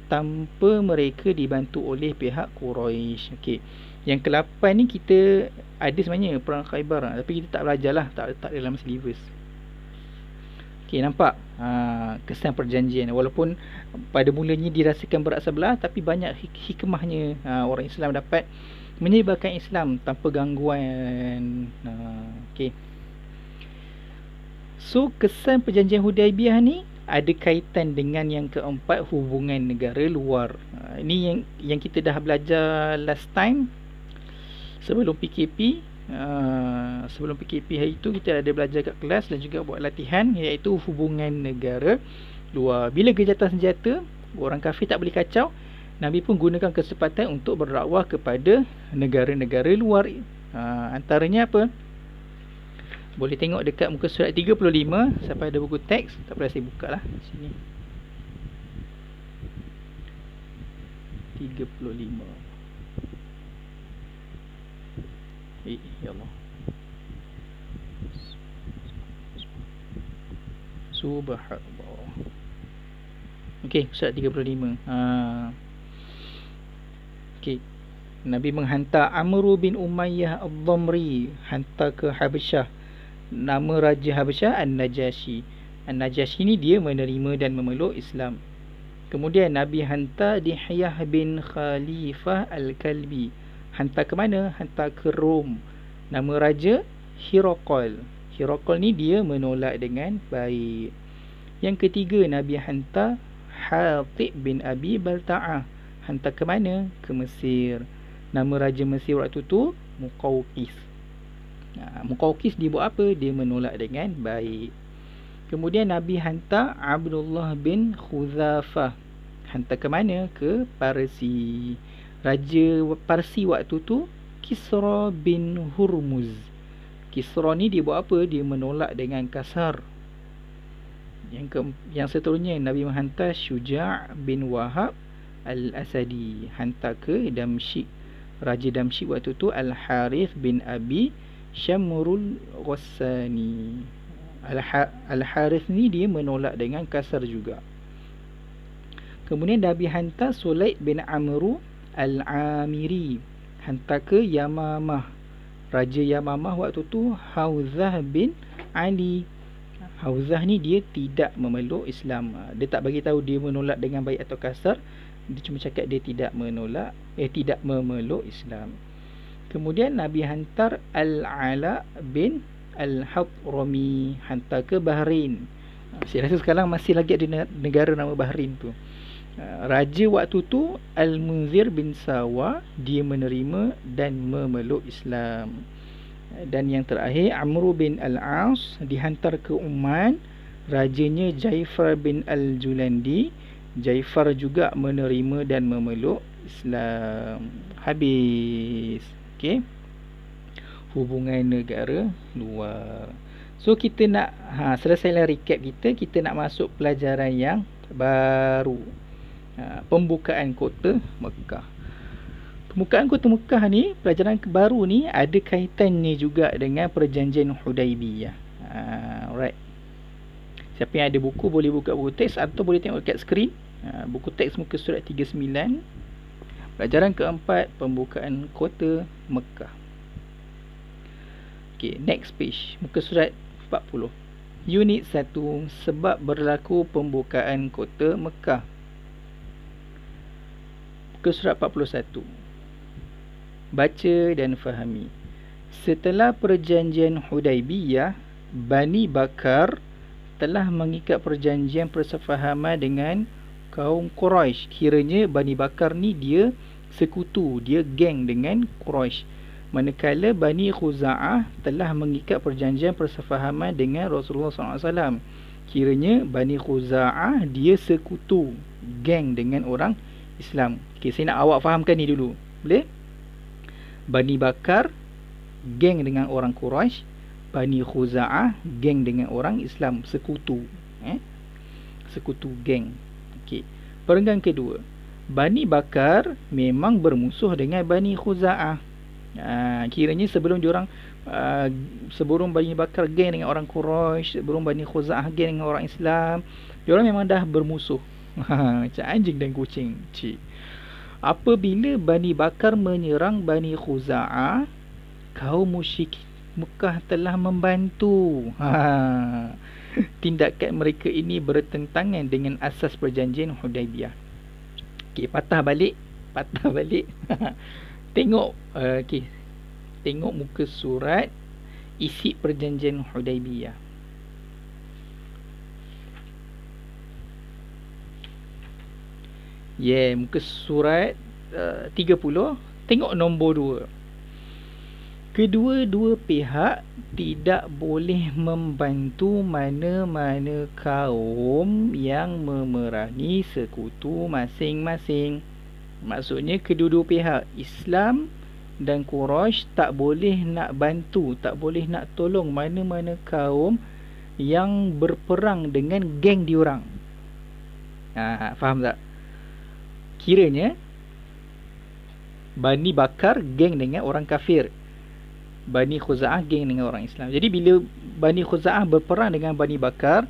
A: tanpa mereka dibantu oleh pihak Quraisy. Okey. Yang ke-8 ni kita ada sebenarnya perang Khaybar, tapi kita tak belajar lah, tak dalam syllabus. Okey, nampak kesan perjanjian. Walaupun pada mulanya dirasakan berat sebelah, tapi banyak hikmahnya orang Islam dapat menyebarkan Islam tanpa gangguan. Okey. So, kesan perjanjian Hudaibiyah ni ada kaitan dengan yang keempat, hubungan negara luar. Ini yang kita dah belajar last time sebelum PKP. Sebelum PKP hari tu kita ada belajar kat kelas dan juga buat latihan, iaitu hubungan negara luar. Bila gejatan senjata, orang kafir tak boleh kacau, Nabi pun gunakan kesempatan untuk berdakwah kepada negara-negara luar. Antaranya apa? Boleh tengok dekat muka surat 35. Siapa ada buku teks, tak payah saya buka lah sini. 35. Ya Allah. Subhanallah. Okey, surat 35. Okey. Nabi menghantar Amr bin Umayyah Ad-Dhamri, hantar ke Habasyah. Nama Raja Habasyah An-Najashi. An-Najashi ni dia menerima dan memeluk Islam. Kemudian Nabi hantar Dihyah bin Khalifah Al-Kalbi. Hantar ke mana? Hantar ke Rom. Nama raja Hiraqal. Hiraqal ni dia menolak dengan baik. Yang ketiga, Nabi hantar Hatib bin Abi Balta'ah. Hantar ke mana? Ke Mesir. Nama raja Mesir waktu tu Muqawqis. Muqawqis dia buat apa? Dia menolak dengan baik. Kemudian Nabi hantar Abdullah bin Khuzafah. Hantar ke mana? Ke Parsi. Raja Parsi waktu tu Kisra bin Hurmuz. Kisra ni dia buat apa? Dia menolak dengan kasar. Yang seterusnya, Nabi menghantar Syuja' bin Wahab Al-Asadi. Hantar ke Damsyik. Raja Damsyik waktu tu Al-Harith bin Abi Syamrul Ghassani. Al-Harith ni dia menolak dengan kasar juga. Kemudian Nabi hantar Sulaid bin Amru Al-Amiri. Hantar ke Yamamah. Raja Yamamah waktu tu Hauzah bin Ali. Hauzah ni dia tidak memeluk Islam. Dia tak bagi tahu dia menolak dengan baik atau kasar. Dia cuma cakap dia tidak memeluk Islam. Kemudian Nabi hantar Al-Ala bin Al-Hadrami. Hantar ke Bahrain. Saya rasa sekarang masih lagi ada negara nama Bahrain tu. Raja waktu tu Al-Munzir bin Sawa. Dia menerima dan memeluk Islam. Dan yang terakhir, Amr bin Al-As dihantar ke Oman. Rajanya Jaifar bin Al-Julandi. Jaifar juga menerima dan memeluk Islam. Habis. Okey. Hubungan negara luar. So kita nak selesailah recap kita. Kita nak masuk pelajaran yang baru. Pembukaan kota Mekah. Pembukaan kota Mekah ni, pelajaran baru ni ada kaitannya juga dengan perjanjian Hudaibiyah. Alright. Siapa yang ada buku boleh buka buku teks atau boleh tengok dekat skrin. Buku teks muka surat 39. Pelajaran keempat, pembukaan kota Mekah. Okay, next page, muka surat 40. Unit 1, sebab berlaku pembukaan kota Mekah. Muka surat 41. Baca dan fahami. Setelah perjanjian Hudaibiyah, Bani Bakar telah mengikat perjanjian persefahaman dengan kaum Quraisy. Kiranya Bani Bakar ni dia sekutu, dia geng dengan Quraisy. Manakala Bani Khuza'ah telah mengikat perjanjian persefahaman dengan Rasulullah SAW. Kiranya Bani Khuza'ah dia sekutu, geng dengan orang Islam. Okay, saya nak awak fahamkan ni dulu. Boleh? Bani Bakar geng dengan orang Quraisy. Bani Khuza'ah geng dengan orang Islam, sekutu. Sekutu, geng. Okey. Perenggan kedua, Bani Bakar memang bermusuh dengan Bani Khuza'ah. Kiranya sebelum diorang sebelum Bani Bakar geng dengan orang Quraisy, sebelum Bani Khuza'ah geng dengan orang Islam, diorang memang dah bermusuh. Macam anjing dan kucing. Cik. Apabila Bani Bakar menyerang Bani Khuza'ah, kaum musyrik Mekah telah membantu. tindakan mereka ini bertentangan dengan asas perjanjian Hudaibiyah. Okey, patah balik. Tengok tengok muka surat isi perjanjian Hudaibiyah. Muka surat 30, tengok nombor 2. Kedua-dua pihak tidak boleh membantu mana-mana kaum yang memerangi sekutu masing-masing. Maksudnya kedua-dua pihak, Islam dan Quraisy, tak boleh nak bantu, tak boleh nak tolong mana-mana kaum yang berperang dengan geng diorang. Faham tak? Kiranya Bani Bakar geng dengan orang kafir, Bani Khuza'ah geng dengan orang Islam. Jadi bila Bani Khuza'ah berperang dengan Bani Bakar,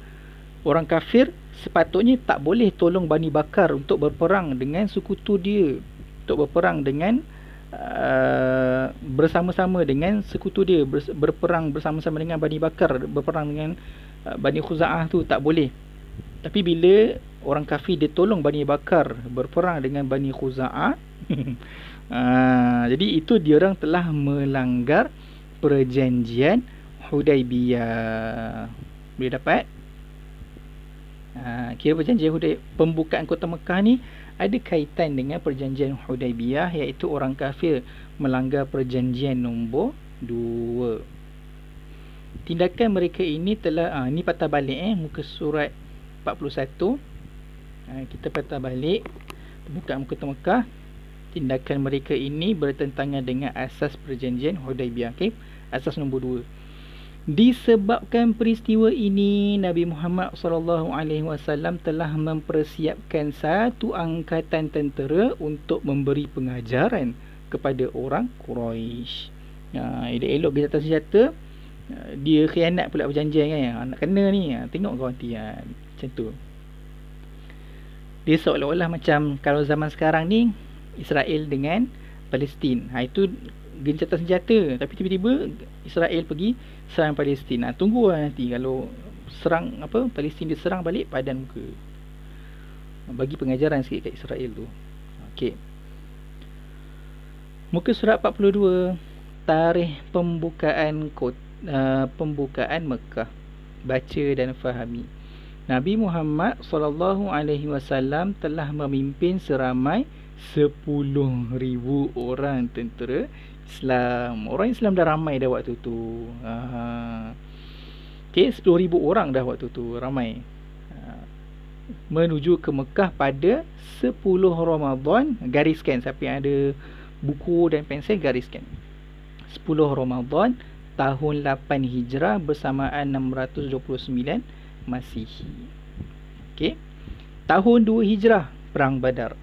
A: orang kafir sepatutnya tak boleh tolong Bani Bakar untuk berperang dengan sekutu dia, untuk berperang dengan bersama-sama dengan sekutu dia, berperang bersama-sama dengan Bani Bakar, berperang dengan Bani Khuza'ah tu tak boleh. Tapi bila orang kafir dia tolong Bani Bakar berperang dengan Bani Khuza'ah, jadi itu diorang telah melanggar perjanjian Hudaibiyah. Boleh dapat? Kira perjanjian Hudaibiyah, pembukaan kota Mekah ni ada kaitan dengan perjanjian Hudaibiyah, iaitu orang kafir melanggar perjanjian nombor 2. Tindakan mereka ini telah ni patah balik muka surat 41. Kita patah balik pembukaan kota Mekah. Tindakan mereka ini bertentangan dengan asas perjanjian Hudaibiyah. Asas nombor 2. Disebabkan peristiwa ini, Nabi Muhammad SAW telah mempersiapkan satu angkatan tentera untuk memberi pengajaran kepada orang Quraisy. Elok-elok dia datang senjata, dia khianat pula perjanjian kan. Nak kena ni. Tengok kau nanti macam tu. Dia seolah-olah macam kalau zaman sekarang ni Israel dengan Palestin. Itu gencatan senjata, tapi tiba-tiba Israel pergi serang Palestin. Tunggulah nanti kalau serang Palestin dia serang balik, padan muka. Bagi pengajaran sikit kat Israel tu. Okey. Muka surat 42, tarikh pembukaan Mekah. Baca dan fahami. Nabi Muhammad SAW telah memimpin seramai 10,000 orang tentera Islam. Orang Islam dah ramai dah waktu tu. 10,000 orang dah waktu tu, ramai. Menuju ke Mekah pada 10 Ramadan. Gariskan, siapa yang ada buku dan pensel, gariskan. 10 Ramadan tahun 8 Hijrah bersamaan 629 Masihi. Okey. Tahun 2 Hijrah, Perang Badar.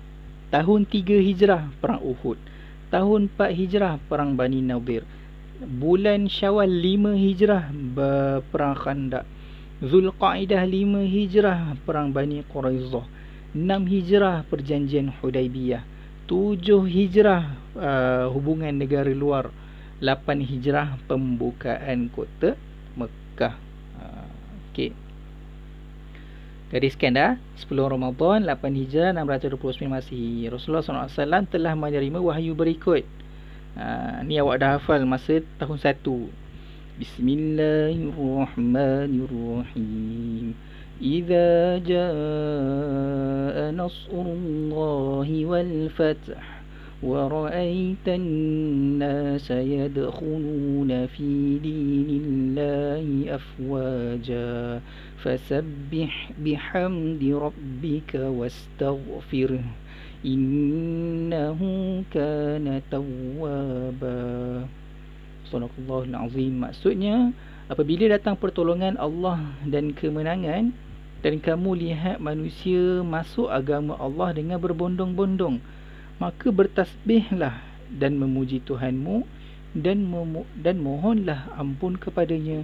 A: Tahun 3 Hijrah, Perang Uhud. Tahun 4 Hijrah, Perang Bani Nadir. Bulan Syawal 5 Hijrah, Perang Khandaq. Zulqaidah 5 Hijrah, Perang Bani Quraizah. 6 Hijrah, Perjanjian Hudaibiyah. 7 Hijrah, hubungan negara luar. 8 Hijrah, pembukaan kota Mekah. Okey. Gariskan dah. 10 Ramadan 8 Hijrah 629 Masihi. Rasulullah SAW telah menerima wahyu berikut. Ni awak dah hafal masa tahun 1. Bismillahirrahmanirrahim. Idza jaa nasrullahi wal fath wa ra'aitan nasa yadkhuluna fi dinillahi afwaja fasabbih bihamdi rabbika wastaghfirh innahu kana tawwaba. Sadaqallahul azim. Maksudnya, apabila datang pertolongan Allah dan kemenangan, dan kamu lihat manusia masuk agama Allah dengan berbondong-bondong, maka bertasbihlah dan memuji Tuhanmu dan mohonlah ampun kepadanya.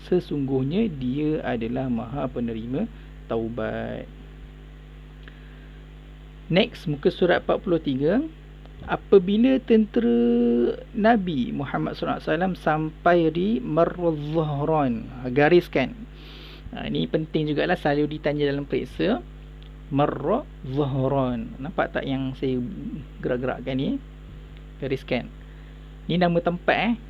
A: Sesungguhnya dia adalah Maha Penerima taubat. Next, muka surat 43. Apabila tentera Nabi Muhammad SAW sampai di Marruz Zahran, gariskan, Ini penting jugalah, selalu ditanya dalam periksa. Marra Zahran. Nampak tak yang saya gerak-gerakkan ni? Gariskan. Ni nama tempat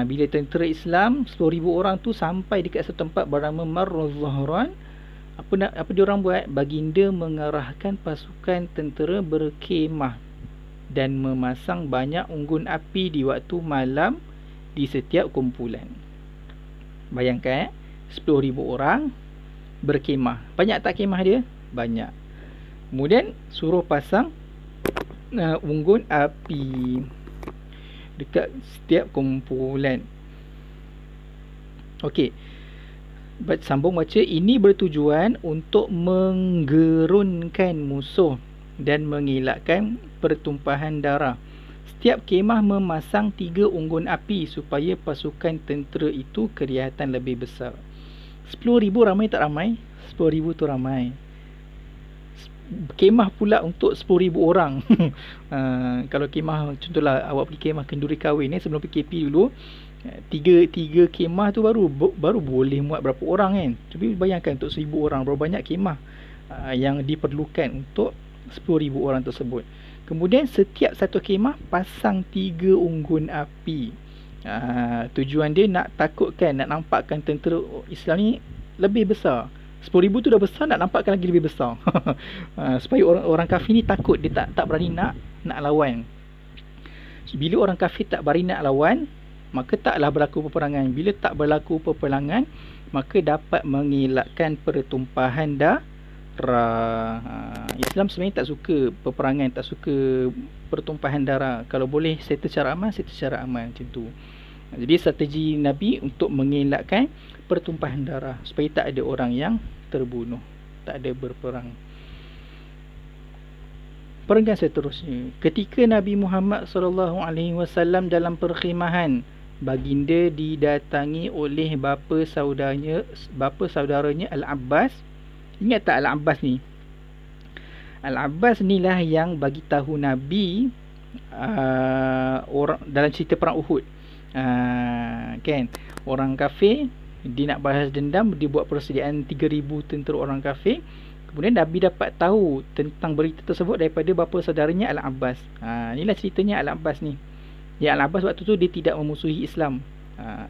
A: bila tentera Islam 10,000 orang tu sampai dekat satu tempat bernama Marra Zahran, apa dia orang buat? Baginda mengarahkan pasukan tentera berkemah dan memasang banyak unggun api di waktu malam di setiap kumpulan. Bayangkan 10,000 orang berkemah. Banyak tak kemah dia? Banyak. Kemudian suruh pasang unggun api dekat setiap kumpulan. Okey. Sambung baca. Ini bertujuan untuk menggerunkan musuh dan mengelakkan pertumpahan darah. Setiap kemah memasang 3 unggun api supaya pasukan tentera itu kelihatan lebih besar. 10,000 ramai tak ramai? 10,000 tu ramai. Kemah pula untuk 10,000 orang. Kalau kemah, contohlah awak pergi kemah kenduri kahwin sebelum PKP dulu, tiga kemah tu baru boleh muat berapa orang kan. Tapi bayangkan untuk 1,000 orang, berapa banyak kemah yang diperlukan untuk 10,000 orang tersebut. Kemudian setiap satu kemah pasang 3 unggun api. Tujuan dia nak takutkan, nak nampakkan tentera Islam ni lebih besar. 10,000 tu dah besar, nak nampakkan lagi lebih besar. Supaya orang kafir ni takut, dia tak berani nak lawan. Bila orang kafir tak berani nak lawan, maka taklah berlaku peperangan. Bila tak berlaku peperangan, maka dapat mengelakkan pertumpahan darah. Islam sebenarnya tak suka peperangan, tak suka pertumpahan darah. Kalau boleh settle secara aman, settle secara aman, macam tu. Jadi strategi Nabi untuk mengelakkan pertumpahan darah, supaya tak ada orang yang terbunuh, tak ada berperang. Perenggan seterusnya. Ketika Nabi Muhammad SAW dalam perkhemahan, baginda didatangi oleh bapa saudaranya Al-Abbas. Ingat tak Al-Abbas ni? Al-Abbas ni lah yang bagi tahu Nabi orang dalam cerita perang Uhud. Kan, orang kafir dia nak balas dendam, dia buat persediaan 3,000 tentera orang kafir. Kemudian Nabi dapat tahu tentang berita tersebut daripada bapa saudaranya Al-Abbas. Inilah ceritanya Al-Abbas ni. Ya, Al-Abbas waktu tu dia tidak memusuhi Islam.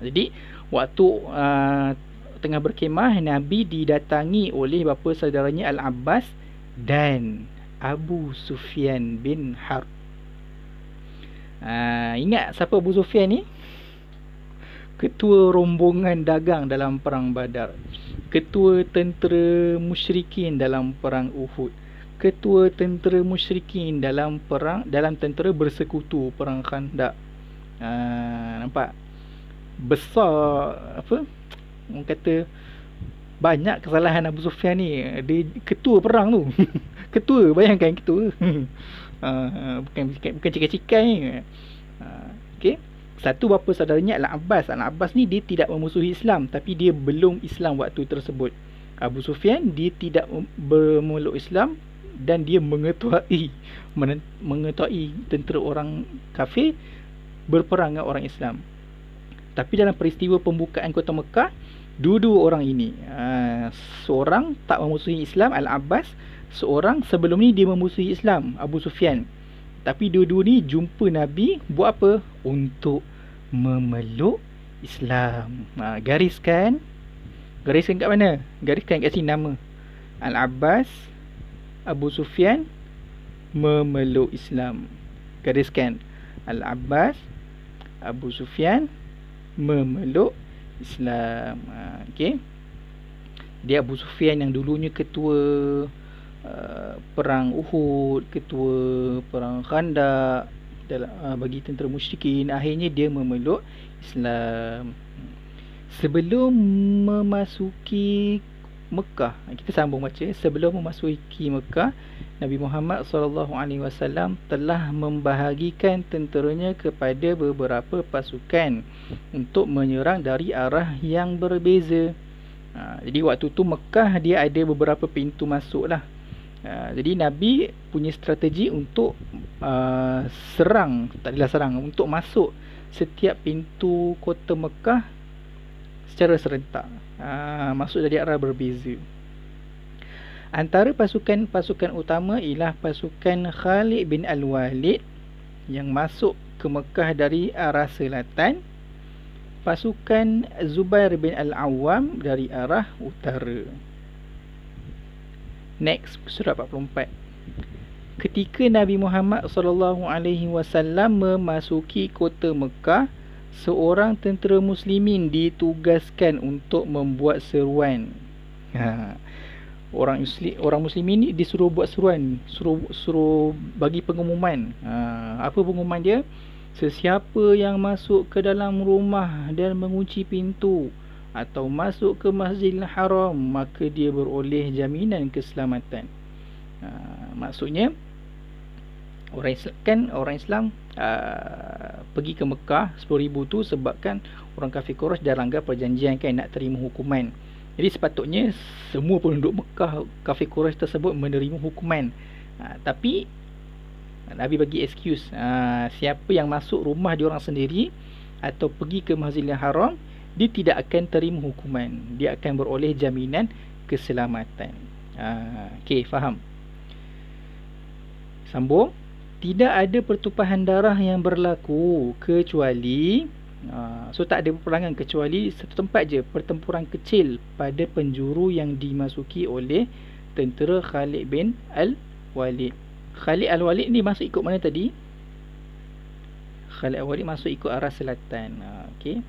A: Jadi waktu tengah berkemah, Nabi didatangi oleh bapa saudaranya Al-Abbas dan Abu Sufyan bin Harb. Ingat siapa Abu Sufyan ni? Ketua rombongan dagang dalam perang Badar, ketua tentera musyrikin dalam perang Uhud, ketua tentera musyrikin dalam tentera bersekutu perang Khandaq. Nampak besar, apa orang kata, banyak kesalahan Abu Sufyan ni. Dia ketua perang tu. Ketua, bayangkan ketua. Bukan cikai-cikai ni. Okey. Satu bapa saudaranya Al-Abbas. Al-Abbas ni dia tidak memusuhi Islam, tapi dia belum Islam waktu tersebut. Abu Sufyan dia tidak bermeluk Islam dan dia mengetahui tentera orang kafir berperang dengan orang Islam. Tapi dalam peristiwa pembukaan kota Mekah, dua-dua orang ini, seorang tak memusuhi Islam, Al-Abbas. Seorang sebelum ni dia memusuhi Islam, Abu Sufyan. Tapi dua-dua ni jumpa Nabi buat apa? Untuk memeluk Islam. Gariskan kat mana? Gariskan kat sini nama. Al-Abbas, Abu Sufyan memeluk Islam. Gariskan. Al-Abbas, Abu Sufyan memeluk Islam. Okey. Dia Abu Sufyan yang dulunya ketua perang Uhud, ketua perang Khandaq bagi tentera musyrikin. Akhirnya dia memeluk Islam. Sebelum memasuki Mekah, kita sambung baca. Sebelum memasuki Mekah, Nabi Muhammad SAW telah membahagikan tenteranya kepada beberapa pasukan untuk menyerang dari arah yang berbeza. Jadi waktu tu Mekah dia ada beberapa pintu masuk lah. Jadi Nabi punya strategi untuk serang, tak adalah serang, untuk masuk setiap pintu kota Mekah secara serentak. Masuk dari arah berbeza. Antara pasukan utama ialah pasukan Khalid bin Al-Walid yang masuk ke Mekah dari arah selatan, pasukan Zubair bin Al-Awwam dari arah utara. Next, surah 44. Ketika Nabi Muhammad SAW memasuki kota Mekah, seorang tentera muslimin ditugaskan untuk membuat seruan. Orang muslimin ni disuruh buat seruan, suruh bagi pengumuman. Apa pengumuman dia? Sesiapa yang masuk ke dalam rumah dan mengunci pintu atau masuk ke Masjidil Haram, maka dia beroleh jaminan keselamatan. Maksudnya orang Islam pergi ke Mekah 10,000 tu sebabkan orang kafir Quraisy dah langgar perjanjian kan, nak terima hukuman. Jadi sepatutnya semua penduduk Mekah kafir Quraisy tersebut menerima hukuman. Tapi Nabi bagi excuse, siapa yang masuk rumah diorang sendiri atau pergi ke Masjidil Haram, dia tidak akan terima hukuman, dia akan beroleh jaminan keselamatan. Okey, faham? Sambung. Tidak ada pertumpahan darah yang berlaku kecuali tak ada peperangan kecuali satu tempat je, pertempuran kecil pada penjuru yang dimasuki oleh tentera Khalid bin Al-Walid. Khalid Al-Walid ni masuk ikut mana tadi? Khalid Al-Walid masuk ikut arah selatan. Okey.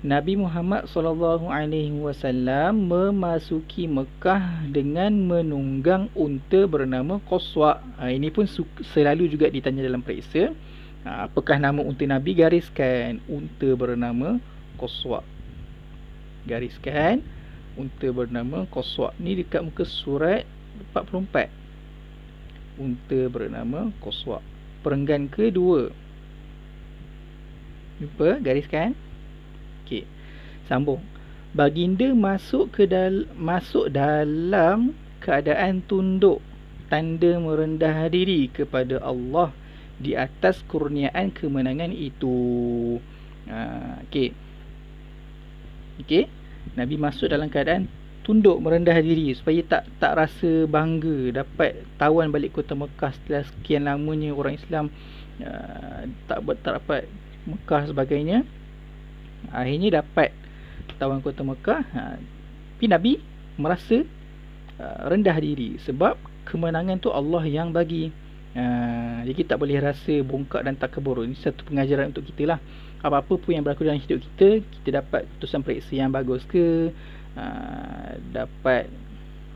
A: Nabi Muhammad SAW memasuki Mekah dengan menunggang unta bernama Qaswa. Ini pun selalu juga ditanya dalam periksa. Apakah nama unta Nabi? Gariskan unta bernama Qaswa. Gariskan unta bernama Qaswa. Ni dekat muka surat 44. Unta bernama Qaswa. Perenggan kedua. Lupa gariskan. Okey. Sambung. Baginda masuk dalam keadaan tunduk, tanda merendah diri kepada Allah di atas kurniaan kemenangan itu. Okey. Nabi masuk dalam keadaan tunduk, merendah diri supaya tak rasa bangga dapat tawan balik kota Mekah setelah sekian lamanya orang Islam tak dapat Mekah sebagainya. Akhirnya dapat tawan kota Mekah. Tapi Nabi merasa rendah diri sebab kemenangan tu Allah yang bagi. Jadi kita tak boleh rasa bongkak dan takabur. Ini satu pengajaran untuk kita lah. Apa-apa pun yang berlaku dalam hidup kita, kita dapat putusan periksa yang bagus ke, dapat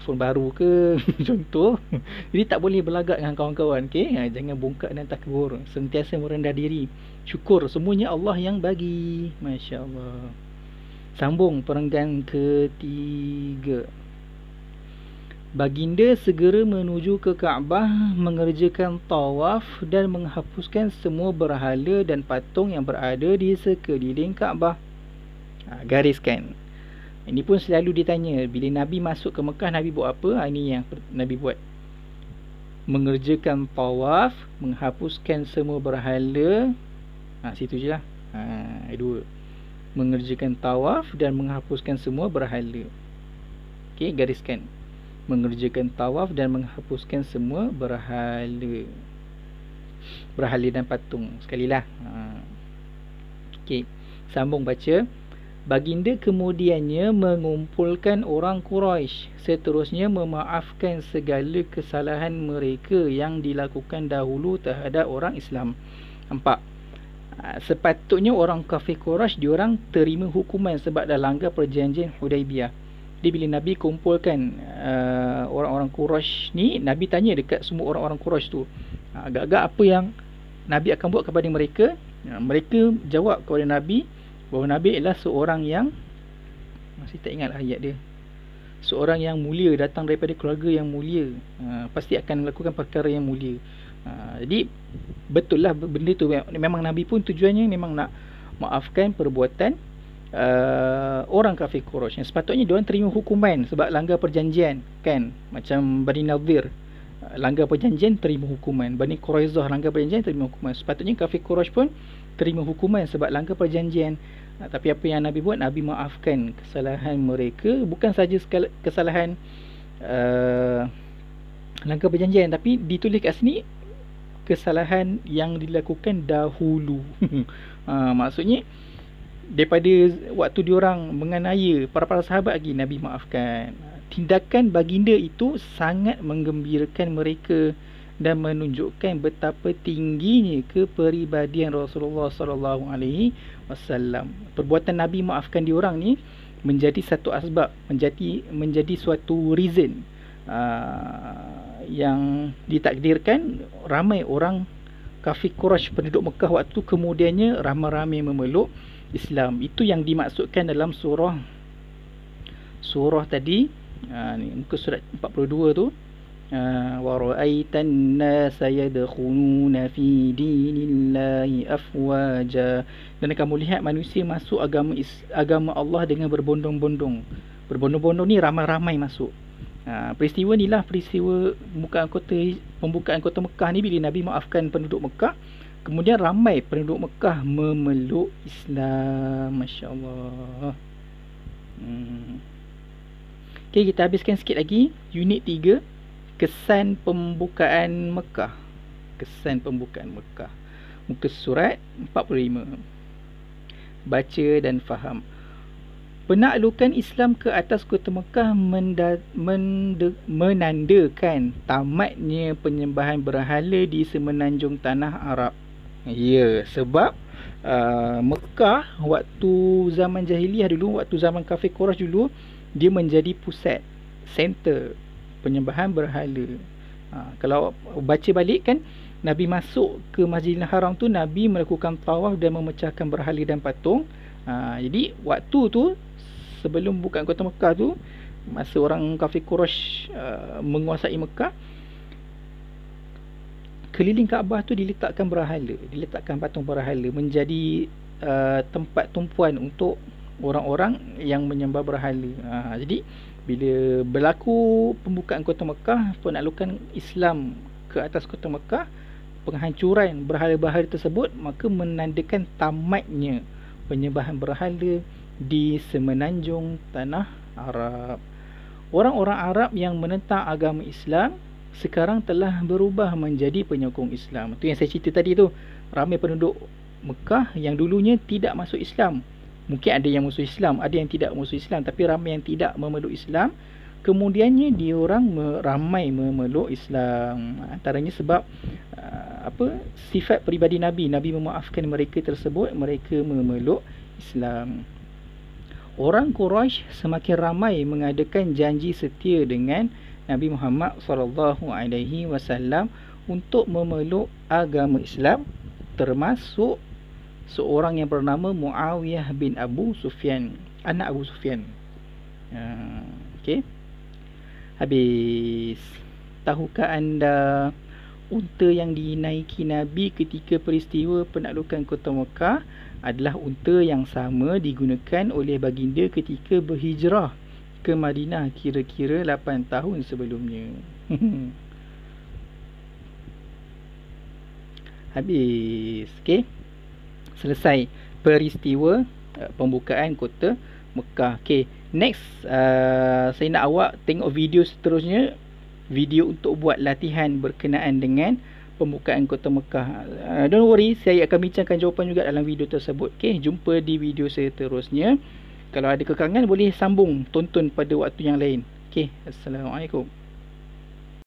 A: phone baru ke contoh. Jadi tak boleh berlagak dengan kawan-kawan. Jangan bongkak dan takabur. Sentiasa merendah diri, syukur semuanya Allah yang bagi. Masya Allah. Sambung perenggan ketiga. Baginda segera menuju ke Kaabah, mengerjakan tawaf dan menghapuskan semua berhala dan patung yang berada di sekeliling Kaabah. Gariskan. Ini pun selalu ditanya, bila Nabi masuk ke Mekah, Nabi buat apa? Ini yang Nabi buat. Mengerjakan tawaf, menghapuskan semua berhala. Situ je lah. Dua. Mengerjakan tawaf dan menghapuskan semua berhala. Okey, gariskan. Mengerjakan tawaf dan menghapuskan semua berhala. Berhala dan patung. Sekalilah. Okey, sambung baca. Baginda kemudiannya mengumpulkan orang Quraisy, seterusnya memaafkan segala kesalahan mereka yang dilakukan dahulu terhadap orang Islam. Nampak? Sepatutnya orang kafir Quraisy diorang terima hukuman sebab dah langgar perjanjian Hudaibiyah. Jadi bila Nabi kumpulkan orang-orang Quraisy ni, Nabi tanya dekat semua orang-orang Quraisy tu, agak-agak apa yang Nabi akan buat kepada mereka. Mereka jawab kepada Nabi bahawa Nabi adalah seorang yang, masih tak ingat ayat dia, seorang yang mulia, datang daripada keluarga yang mulia, pasti akan melakukan perkara yang mulia. Jadi betul lah benda tu. Memang Nabi pun tujuannya memang nak maafkan perbuatan orang kafir Quraisy. Sepatutnya diorang terima hukuman sebab langgar perjanjian kan. Macam Bani Nadir langgar perjanjian, terima hukuman. Bani Quraizah langgar perjanjian, terima hukuman. Sepatutnya kafir Quraisy pun terima hukuman sebab langgar perjanjian. Tapi apa yang Nabi buat, Nabi maafkan kesalahan mereka. Bukan saja kesalahan langkah perjanjian, tapi ditulis kat sini kesalahan yang dilakukan dahulu. Maksudnya daripada waktu diorang menganiaya para sahabat lagi, Nabi maafkan. Tindakan baginda itu sangat menggembirakan mereka dan menunjukkan betapa tingginya kepribadian Rasulullah sallallahu alaihi wasallam. Perbuatan Nabi maafkan diorang ni menjadi satu asbab, menjadi suatu reason yang ditakdirkan ramai orang kafir Quraisy penduduk Mekah waktu kemudiannya ramai-ramai memeluk Islam. Itu yang dimaksudkan dalam surah tadi, ni muka surat 42 tu, wa ra'aitan nasa yadkhuluna fi dinillahi afwaja, dan kamu lihat manusia masuk agama Allah dengan berbondong-bondong. Berbondong-bondong ni ramai-ramai masuk. Peristiwa ni lah peristiwa pembukaan kota Mekah ni, bila Nabi maafkan penduduk Mekah, kemudian ramai penduduk Mekah memeluk Islam. Masya Allah. Okay, kita habiskan sikit lagi unit 3, kesan pembukaan Mekah. Kesan pembukaan Mekah, muka surat 45. Baca dan faham. Penaklukan Islam ke atas kota Mekah menandakan tamatnya penyembahan berhala di semenanjung tanah Arab. Ya, sebab Mekah waktu zaman jahiliah dulu, waktu zaman kafir Quraisy dulu, dia menjadi pusat, center penyembahan berhala. Kalau baca balik kan, Nabi masuk ke Masjidil Haram tu, Nabi melakukan tawaf dan memecahkan berhala dan patung. Jadi waktu tu, sebelum bukaan kota Mekah tu, masa orang kafir Quraisy menguasai Mekah, keliling Kaabah tu diletakkan berhala, diletakkan patung berhala, menjadi tempat tumpuan untuk orang-orang yang menyembah berhala. Jadi bila berlaku pembukaan kota Mekah, penaklukan Islam ke atas kota Mekah, penghancuran berhala-berhala tersebut, maka menandakan tamatnya penyembahan berhala di semenanjung tanah Arab. Orang-orang Arab yang menentang agama Islam sekarang telah berubah menjadi penyokong Islam. Itu yang saya cerita tadi tu. Ramai penduduk Mekah yang dulunya tidak masuk Islam. Mungkin ada yang masuk Islam, ada yang tidak masuk Islam, tapi ramai yang tidak memeluk Islam. Kemudiannya diorang ramai memeluk Islam. Antaranya sebab sifat peribadi Nabi. Nabi memaafkan mereka tersebut, mereka memeluk Islam. Orang Quraisy semakin ramai mengadakan janji setia dengan Nabi Muhammad sallallahu alaihi wasallam untuk memeluk agama Islam, termasuk seorang yang bernama Muawiyah bin Abu Sufyan, anak Abu Sufyan. Okey. Habis. Tahukah anda unta yang dinaiki Nabi ketika peristiwa penaklukan kota Mekah adalah unta yang sama digunakan oleh baginda ketika berhijrah ke Madinah kira-kira 8 tahun sebelumnya. Habis. Okey. Selesai peristiwa pembukaan kota Mekah. Okey, next saya nak awak tengok video seterusnya, video untuk buat latihan berkenaan dengan pembukaan kota Mekah. Don't worry, saya akan bincangkan jawapan juga dalam video tersebut. Okey, jumpa di video seterusnya. Kalau ada kekangan boleh sambung tonton pada waktu yang lain. Okey, assalamualaikum.